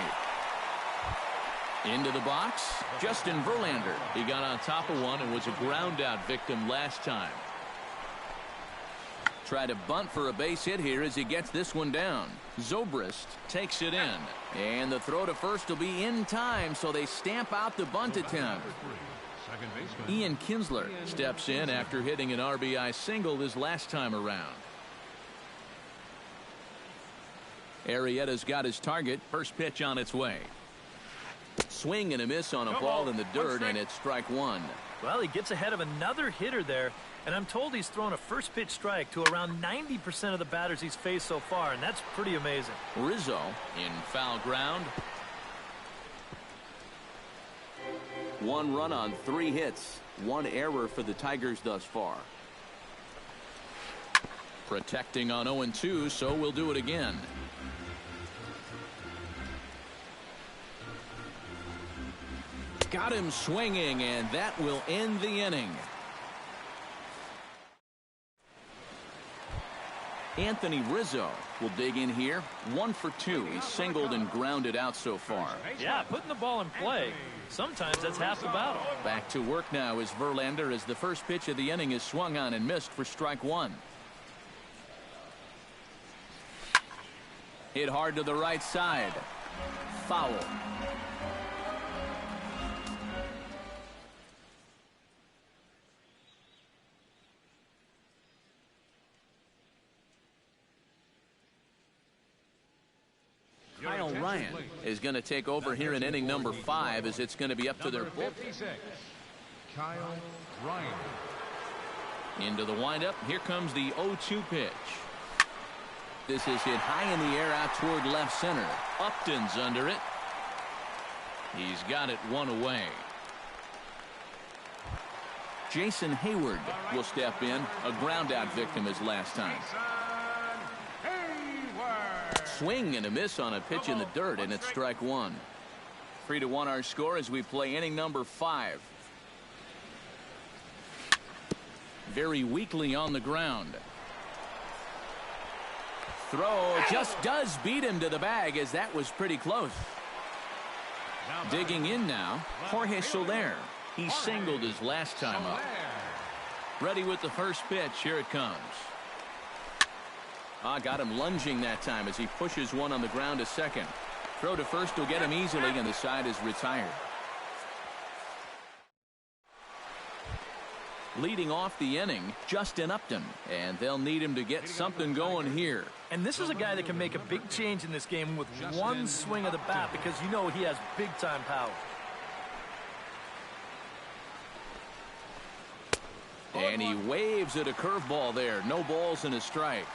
Into the box, Justin Verlander. He got on top of one and was a ground out victim last time. Try to bunt for a base hit here as he gets this one down. Zobrist takes it in. And the throw to first will be in time, so they stamp out the bunt attempt. Ian Kinsler steps in after hitting an RBI single his last time around. Arrieta's got his target. First pitch on its way. Swing and a miss on a ball in the dirt, and it's strike one. Well, he gets ahead of another hitter there, and I'm told he's thrown a first pitch strike to around 90% of the batters he's faced so far, and that's pretty amazing. Rizzo in foul ground. One run on 3 hits. 1 error for the Tigers thus far. Protecting on 0-2, so we'll do it again. Got him swinging, and that will end the inning. Anthony Rizzo will dig in here. 1 for 2. He's singled and grounded out so far. Yeah, putting the ball in play. Sometimes that's half the battle. Back to work now is Verlander as the first pitch of the inning is swung on and missed for strike one. Hit hard to the right side. Foul. Kyle Ryan is going to take over here in inning number 5 as it's going to be up to their bullpen. Kyle Ryan. Into the windup. Here comes the 0-2 pitch. This is hit high in the air out toward left center. Upton's under it. He's got it 1 away. Jason Hayward will step in. A ground out victim his last time. Swing and a miss on a pitch in the dirt, and it's strike one. 3-1 our score as we play inning number 5. Very weakly on the ground. Throw just does beat him to the bag, as that was pretty close. Digging in now, Jorge Soler. He singled his last time up. Ready with the first pitch. Here it comes. Got him lunging that time as he pushes one on the ground to second. Throw to first will get him easily, and the side is retired. Leading off the inning, Justin Upton, and they'll need him to get something going here. And this is a guy that can make a big change in this game with one swing of the bat, because you know he has big-time power. And he waves at a curveball there. No balls and a strike.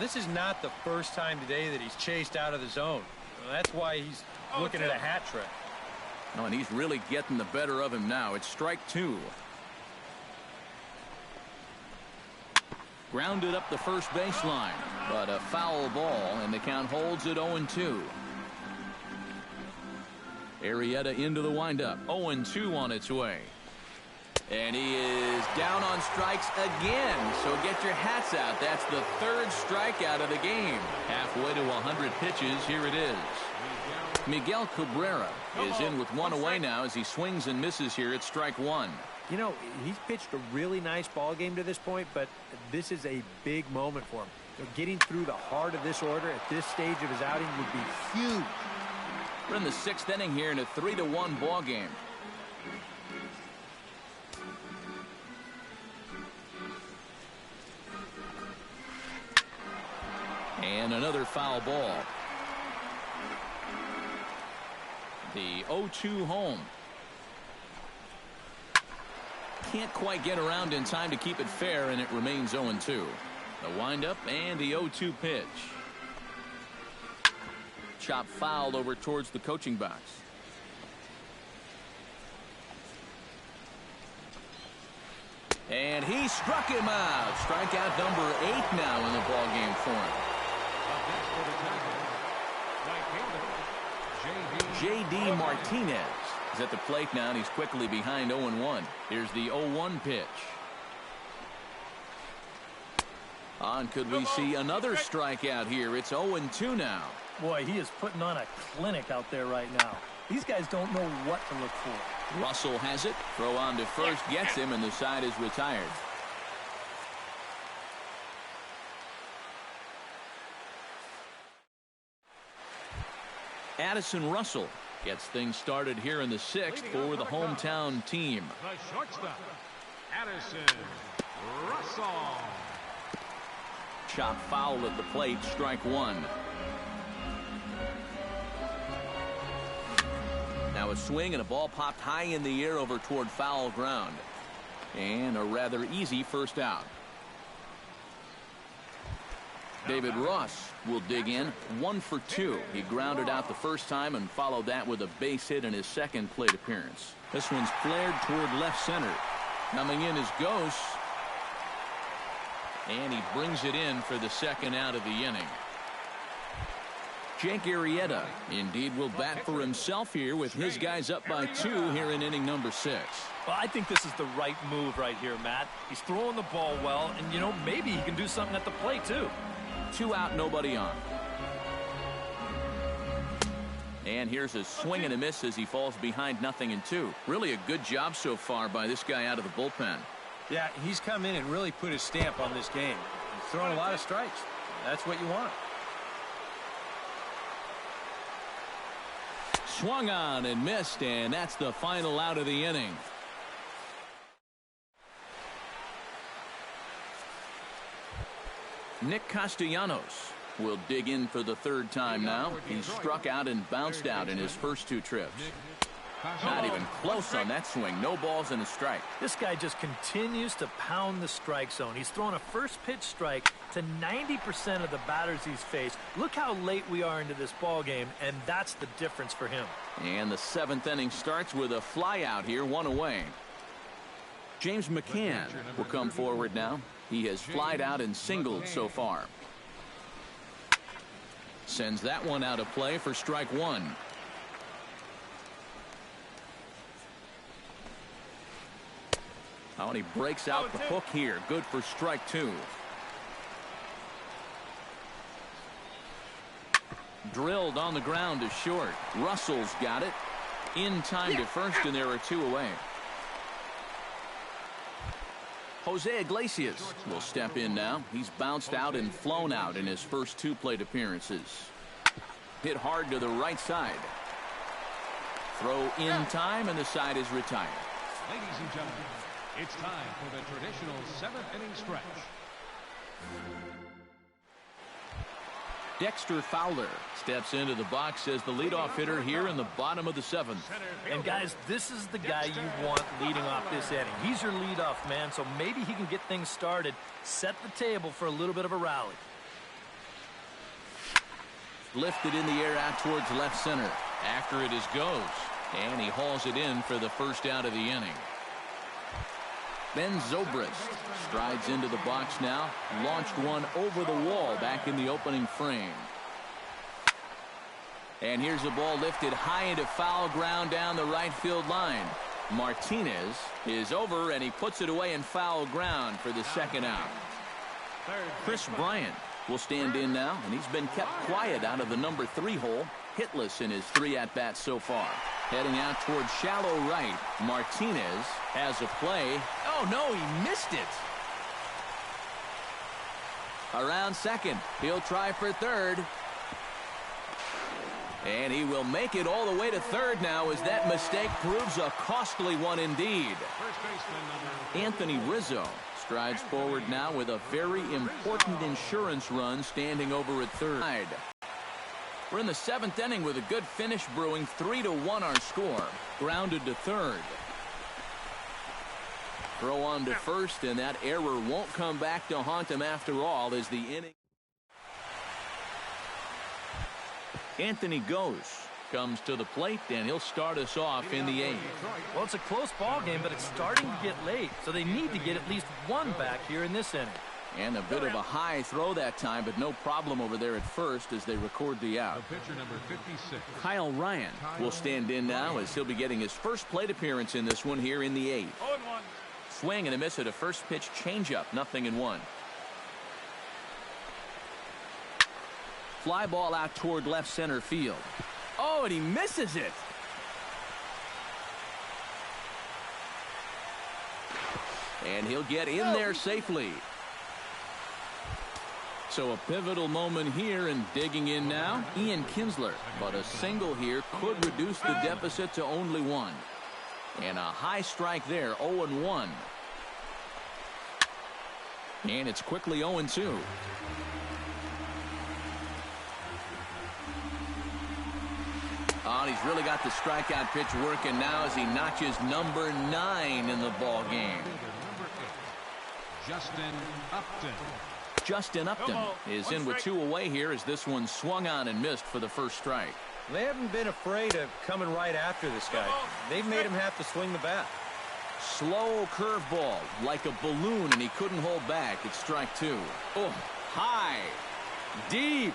This is not the first time today that he's chased out of the zone. That's why he's looking at a hat trick. No, and he's really getting the better of him now. It's strike 2. Grounded up the first baseline, but a foul ball, and the count holds at 0-2. Arrieta into the windup. 0-2 on its way. And he is down on strikes again. So get your hats out. That's the third strikeout of the game. Halfway to 100 pitches. Here it is. Miguel Cabrera is in with one away now as he swings and misses here at strike one. You know, he's pitched a really nice ball game to this point, but this is a big moment for him. Getting through the heart of this order at this stage of his outing would be huge. We're in the sixth inning here in a 3-1 ball game. And another foul ball. The 0-2 home. Can't quite get around in time to keep it fair, and it remains 0-2. The windup and the 0-2 pitch. Chop fouled over towards the coaching box. And he struck him out. Strikeout number 8 now in the ball game for him. J.D. Martinez is at the plate now, and he's quickly behind 0-1. Here's the 0-1 pitch. On, could we see another strikeout here? It's 0-2 now. Boy, he is putting on a clinic out there right now. These guys don't know what to look for. Russell has it. Throw on to first, gets him, and the side is retired. Addison Russell gets things started here in the sixth for the hometown team. The shortstop, Addison Russell. Chop foul at the plate, strike one. Now a swing and a ball popped high in the air over toward foul ground. And a rather easy first out. David Ross will dig in. 1 for 2. He grounded out the first time and followed that with a base hit in his second plate appearance. This one's flared toward left center. Coming in is Ghost. And he brings it in for the second out of the inning. Jake Arrieta indeed will bat for himself here with his guys up by 2 here in inning number 6. Well, I think this is the right move right here, Matt. He's throwing the ball well, and, you know, maybe he can do something at the plate, too. 2 out, nobody on. And here's a swing and a miss as he falls behind 0-2. Really a good job so far by this guy out of the bullpen. Yeah, he's come in and really put his stamp on this game. He's throwing a lot of strikes. That's what you want. Swung on and missed, and that's the final out of the inning. Nick Castellanos will dig in for the third time now. He's struck out and bounced out in his first 2 trips. Not even close on that swing. No balls and a strike. This guy just continues to pound the strike zone. He's thrown a first pitch strike to 90% of the batters he's faced. Look how late we are into this ball game, and that's the difference for him. And the 7th inning starts with a fly out here, 1 away. James McCann will come forward now. He has flied out and singled so far. Sends that one out of play for strike 1. Oh, and he breaks out the hook here. Good for strike 2. Drilled on the ground to short. Russell's got it. In time to first, and there are 2 away. Jose Iglesias will step in now. He's bounced out and flown out in his first 2 plate appearances. Hit hard to the right side. Throw in time, and the side is retired. Ladies and gentlemen, it's time for the traditional 7th inning stretch. Dexter Fowler steps into the box as the leadoff hitter here in the bottom of the 7th. And guys, this is the guy you want leading off this inning. He's your leadoff man, so maybe he can get things started, set the table for a little bit of a rally. Lifted in the air out towards left center. After it is Goes, and he hauls it in for the first out of the inning. Ben Zobrist strides into the box now. Launched one over the wall back in the opening frame. And here's a ball lifted high into foul ground down the right field line. Martinez is over, and he puts it away in foul ground for the second out. Chris Bryant will stand in now, and he's been kept quiet out of the number 3 hole, hitless in his 3 at-bats so far. Heading out towards shallow right, Martinez has a play. Oh, no, he missed it. Around second, he'll try for third. And he will make it all the way to third now, as that mistake proves a costly one indeed. Anthony Rizzo strides forward now with a very important insurance run, standing over at third. We're in the 7th inning with a good finish brewing. 3-1 our score. Grounded to third. Throw on to first, and that error won't come back to haunt him after all as the inning. Anthony Gose comes to the plate, and he'll start us off in the 8th. Well, it's a close ball game, but it's starting to get late, so they need to get at least one back here in this inning. And a bit of a high throw that time, but no problem over there at first as they record the out. Pitcher number 56. Kyle Ryan will stand in now, as he'll be getting his first plate appearance in this one here in the 8th. Swing and a miss at a first pitch changeup, 0-1. Fly ball out toward left center field. Oh, and he misses it. And he'll get in there safely. So a pivotal moment here, and digging in now, Ian Kinsler. But a single here could reduce the deficit to only 1. And a high strike there, 0-1. And it's quickly 0-2. Oh, and he's really got the strikeout pitch working now as he notches number 9 in the ball game. Justin Upton. Justin Upton is in with 2 away here as this one swung on and missed for the first strike. They haven't been afraid of coming right after this guy. They've made him have to swing the bat. Slow curveball like a balloon, and he couldn't hold back. It's strike 2. Oh, high, deep.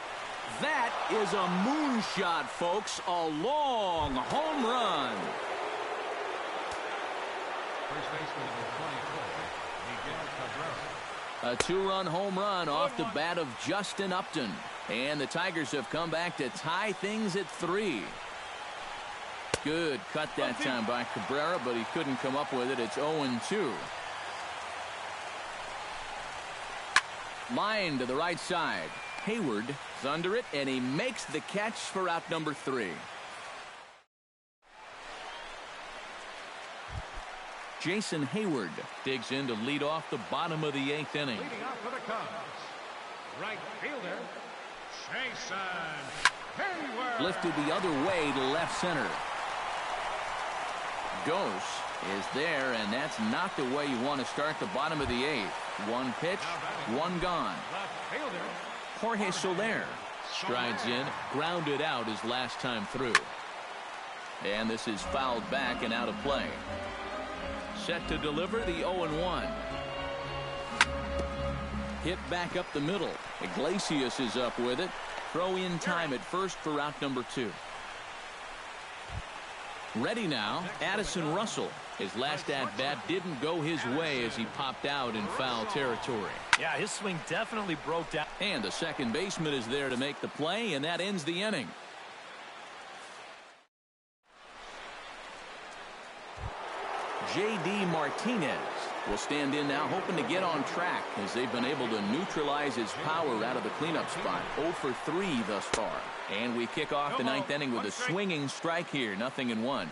That is a moonshot, folks. A long home run. First baseman number 24, Miguel Cabrera. A 2-run home run off the bat of Justin Upton. And the Tigers have come back to tie things at 3. Good cut that time by Cabrera, but he couldn't come up with it. It's 0-2. Line to the right side. Hayward is under it, and he makes the catch for out number 3. Jason Hayward digs in to lead off the bottom of the 8th inning. Leading off for the Cubs, right fielder, Jason Hayward. Lifted the other way to left center. Gose is there, and that's not the way you want to start the bottom of the 8th. 1 pitch, 1 gone. Left fielder, Jorge Soler strides in, grounded out his last time through. And this is fouled back and out of play. Set to deliver the 0-1. Hit back up the middle. Iglesias is up with it. Throw in time at first for out number 2. Ready now, Addison Russell. His last at-bat didn't go his way as he popped out in foul territory. Yeah, his swing definitely broke down. And the second baseman is there to make the play, and that ends the inning. J.D. Martinez will stand in now, hoping to get on track as they've been able to neutralize his power out of the cleanup spot. 0 for 3 thus far. And we kick off the 9th inning with a swinging strike here, 0-1.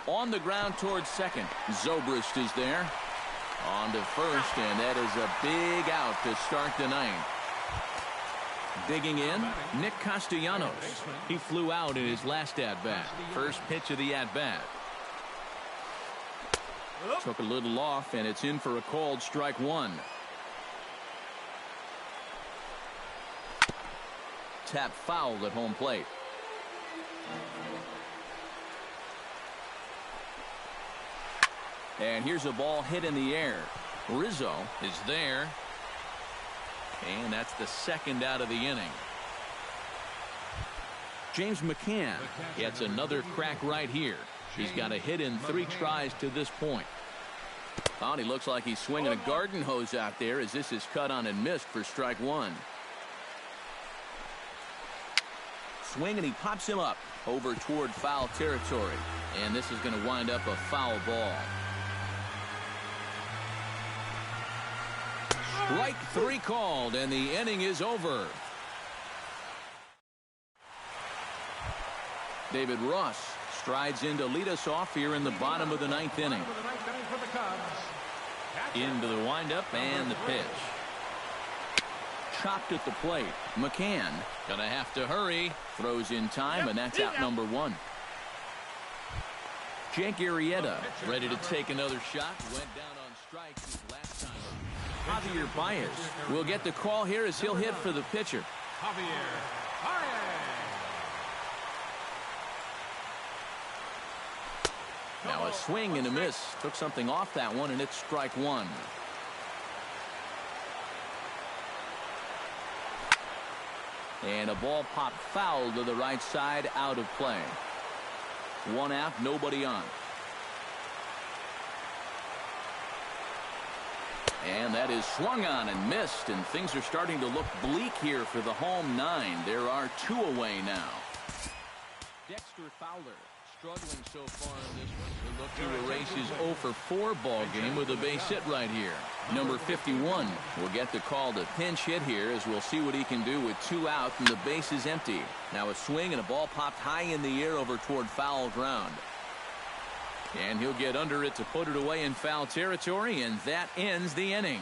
On the ground towards second. Zobrist is there. On to first, and that is a big out to start the 9th. Digging in, Nick Castellanos. He flew out in his last at-bat. First pitch of the at-bat. Took a little off, and it's in for a called strike 1. Tap fouled at home plate. And here's a ball hit in the air. Rizzo is there. And that's the second out of the inning. James McCann gets another crack right here. He's got a hit in 3 tries to this point. Oh, and he looks like he's swinging a garden hose out there as this is cut on and missed for strike 1. Swing, and he pops him up over toward foul territory. And this is going to wind up a foul ball. Strike 3 called, and the inning is over. David Ross strides in to lead us off here in the bottom of the 9th inning. Into the windup and the pitch. Chopped at the plate. McCann gonna have to hurry. Throws in time, and that's out number 1. Jake Arrieta ready to take another shot. Went down on strikes his last time. Javier Baez will get the call here as he'll hit for the pitcher. Javier Baez. Now a swing and a miss. Took something off that one, and it's strike 1. And a ball popped foul to the right side, out of play. 1 out, nobody on. And that is swung on and missed, and things are starting to look bleak here for the home 9. There are 2 away now. Dexter Fowler struggling so far in this one. He'll look to erase his 0 for 4 ball game with a base hit right here. Number 51 will get the call to pinch hit here, as we'll see what he can do with 2 out and the base is empty. Now a swing, and a ball popped high in the air over toward foul ground. And he'll get under it to put it away in foul territory, and that ends the inning.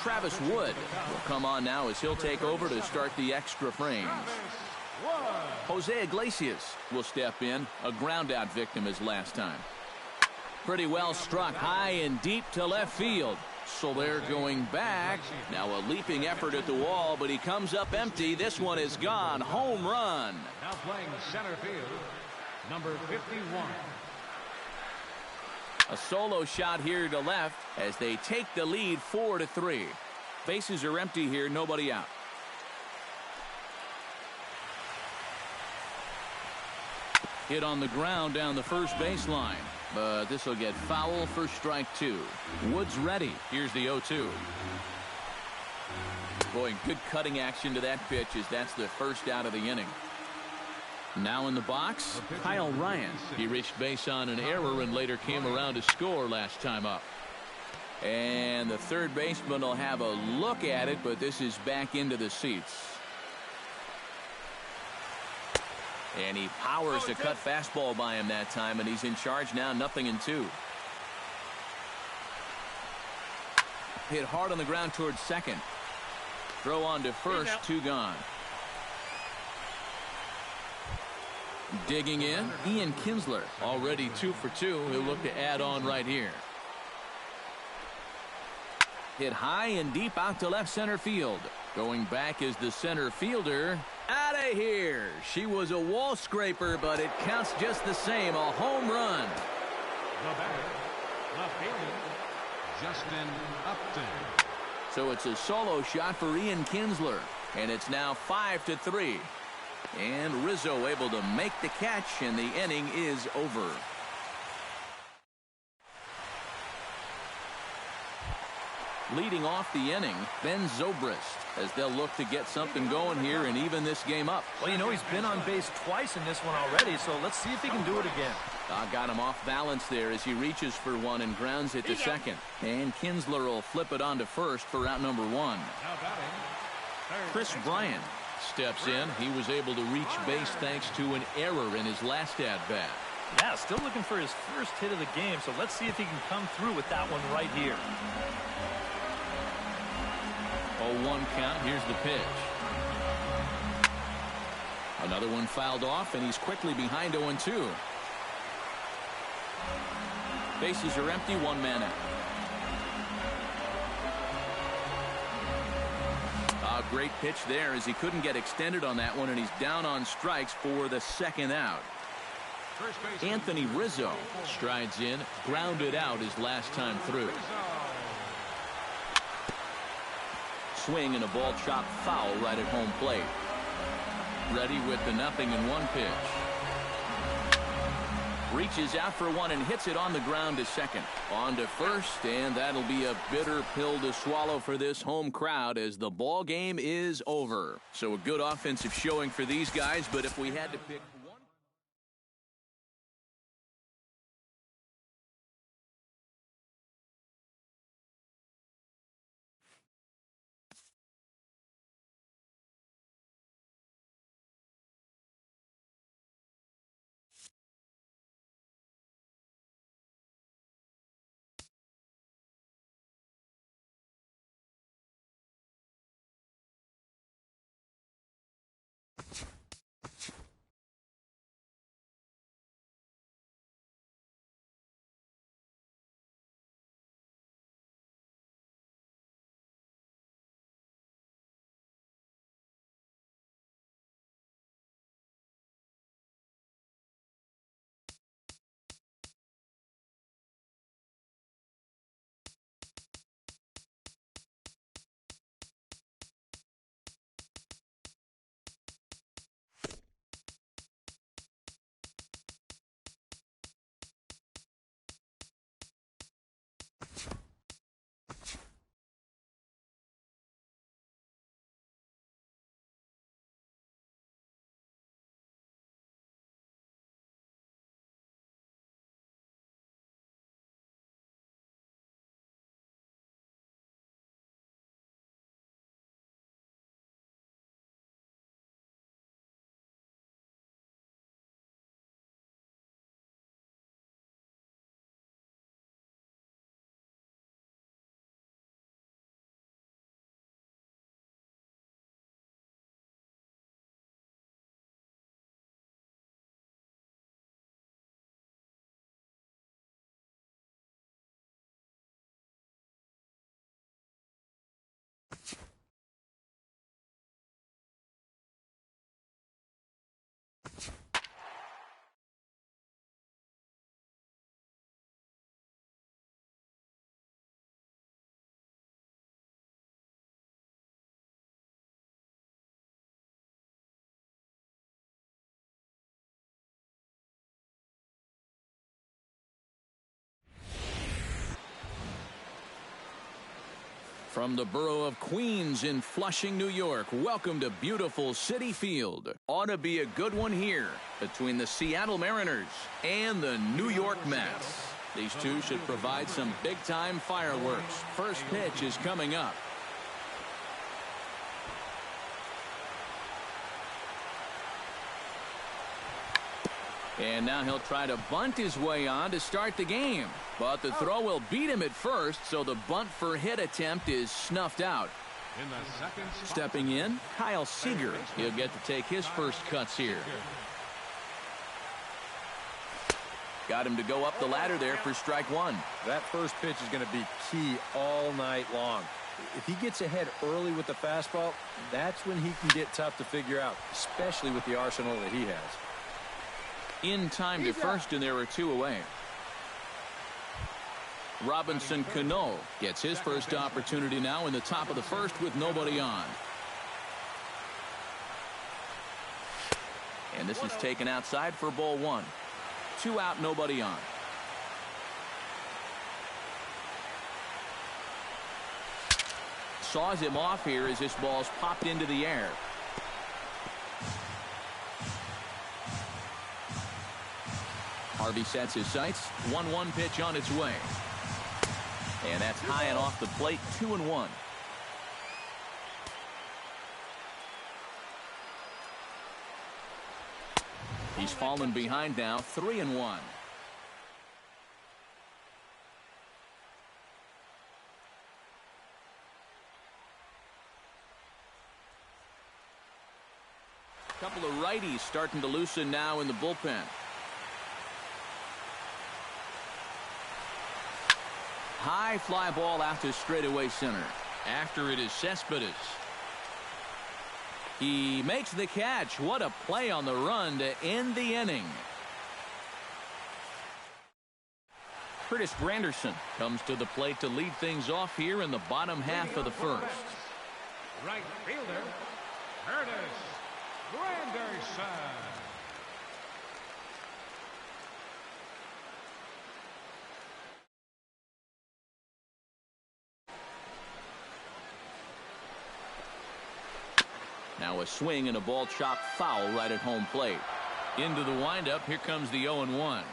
Travis Wood will come on now as he'll take over to start the extra frames. Jose Iglesias will step in, a ground out victim as last time. Pretty well struck high and deep to left field. So they're going back. Now a leaping effort at the wall, but he comes up empty. This one is gone. Home run. Now playing center field, number 51. A solo shot here to left as they take the lead 4-3. Bases are empty here, nobody out. Hit on the ground down the first baseline, but this will get foul for strike 2. Wood's ready. Here's the 0-2. Boy, good cutting action to that pitch as that's the first out of the inning. Now in the box, Kyle Ryan. He reached base on an error and later came around to score last time up. And the third baseman will have a look at it, but this is back into the seats. And he powers a cut fastball by him that time, and he's in charge now, 0-2. Hit hard on the ground towards second. Throw on to first, 2 gone. Digging in, Ian Kinsler, already 2 for 2. He'll look to add on right here. Hit high and deep out to left center field. Going back is the center fielder. Out of here. She was a wall scraper, but it counts just the same. A home run. The batter, left fielder, Justin Upton. So it's a solo shot for Ian Kinsler, and it's now 5-3. And Rizzo able to make the catch, and the inning is over. Leading off the inning, Ben Zobrist, as they'll look to get something going here and even this game up. Well, you know, he's been on base twice in this one already, so let's see if he can do it again. Got him off balance there as he reaches for one and grounds it to second. And Kinsler will flip it on to first for out number 1. Now batting, Chris Bryant steps in. He was able to reach base thanks to an error in his last at-bat. Yeah, still looking for his first hit of the game, so let's see if he can come through with that one right here. 0-1 count. Here's the pitch. Another one fouled off, and he's quickly behind 0-2. Bases are empty, 1 man out. A great pitch there as he couldn't get extended on that one, and he's down on strikes for the second out. Anthony Rizzo strides in, grounded out his last time through. Swing and a ball chopped foul right at home plate. Ready with the 0-1 pitch. Reaches out for one and hits it on the ground to second. On to first, and that'll be a bitter pill to swallow for this home crowd as the ball game is over. So a good offensive showing for these guys, but if we had to pick one... From the borough of Queens in Flushing, New York, welcome to beautiful Citi Field. Ought to be a good one here between the Seattle Mariners and the New York Mets. These two should provide some big-time fireworks. First pitch is coming up. And now he'll try to bunt his way on to start the game. But the throw will beat him at first, so the bunt for hit attempt is snuffed out. Stepping in, Kyle Seager. He'll get to take his first cuts here. Got him to go up the ladder there for strike one. That first pitch is going to be key all night long. If he gets ahead early with the fastball, that's when he can get tough to figure out, especially with the arsenal that he has. In time to first, and there are two away. Robinson Cano gets his first opportunity now in the top of the first with nobody on. And this is taken outside for ball one. 2 out, nobody on. Saws him off here as this ball's popped into the air. Harvey sets his sights. 1-1 pitch on its way. And that's high and off the plate. 2-1. He's fallen behind now. 3-1. Couple of righties starting to loosen now in the bullpen. High fly ball out to straightaway center. After it is Cespedes. He makes the catch. What a play on the run to end the inning. Curtis Granderson comes to the plate to lead things off here in the bottom half of the first. Right fielder, Curtis Granderson. Now a swing and a ball chopped foul right at home plate. Into the windup, here comes the 0-1.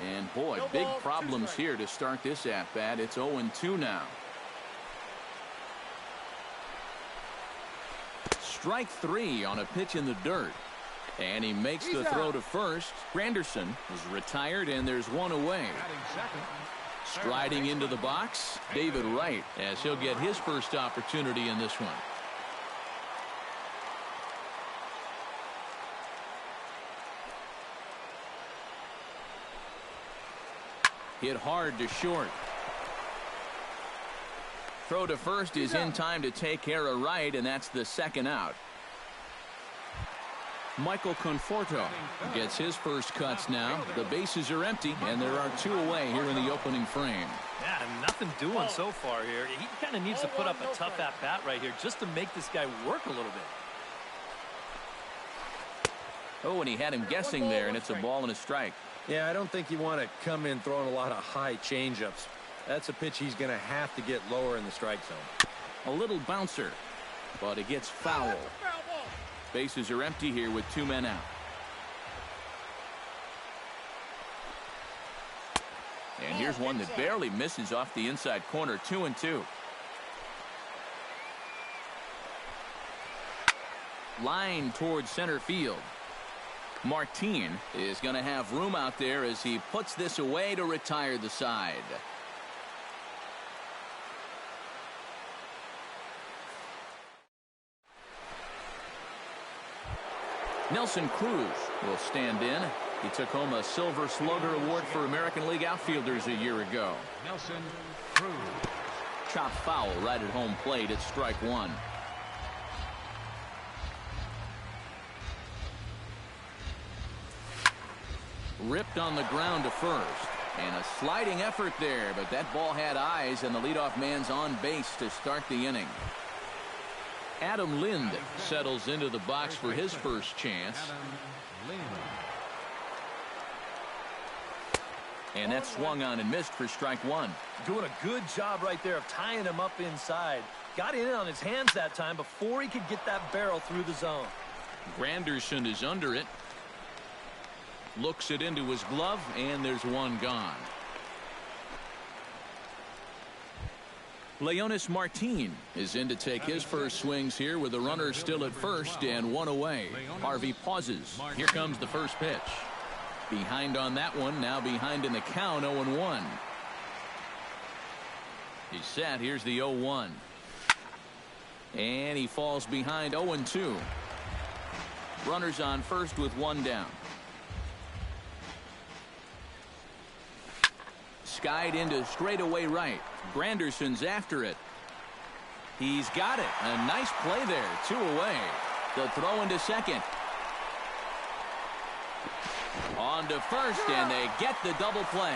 And boy, big problems here to start this at-bat. It's 0-2 now. Strike 3 on a pitch in the dirt. And he makes the throw to first. Granderson is retired, and there's one away. Striding into the box, David Wright, as he'll get his first opportunity in this one. Hit hard to short. Throw to first is in time to take care of Wright, and that's the second out. Michael Conforto gets his first cuts now. The bases are empty, and there are two away here in the opening frame. Yeah, nothing doing so far here. He kind of needs to put up a tough at-bat right here just to make this guy work a little bit. Oh, and he had him guessing there, and it's a ball and a strike. Yeah, I don't think you want to come in throwing a lot of high changeups. That's a pitch he's going to have to get lower in the strike zone. A little bouncer, but it gets foul. Bases are empty here with two men out. And here's one that barely misses off the inside corner. 2-2. Line towards center field. Martin is going to have room out there as he puts this away to retire the side. Nelson Cruz will stand in. He took home a Silver Slugger Award for American League outfielders a year ago. Nelson Cruz. Chopped foul right at home plate. It's strike one. Ripped on the ground to first. And a sliding effort there, but that ball had eyes, and the leadoff man's on base to start the inning. Adam Lind settles into the box for his first chance. And that swung on and missed for strike one. Doing a good job right there of tying him up inside. Got in on his hands that time before he could get that barrel through the zone. Granderson is under it. Looks it into his glove, and there's one gone. Leonis Martin is in to take his first swings here with the runner still at first and one away. Harvey pauses. Here comes the first pitch. Behind on that one, now behind in the count, 0-1. He's set. Here's the 0-1. And he falls behind 0-2. Runners on first with one down. Skied into straightaway right. Granderson's after it. He's got it. A nice play there. Two away. The throw into second. On to first, and they get the double play.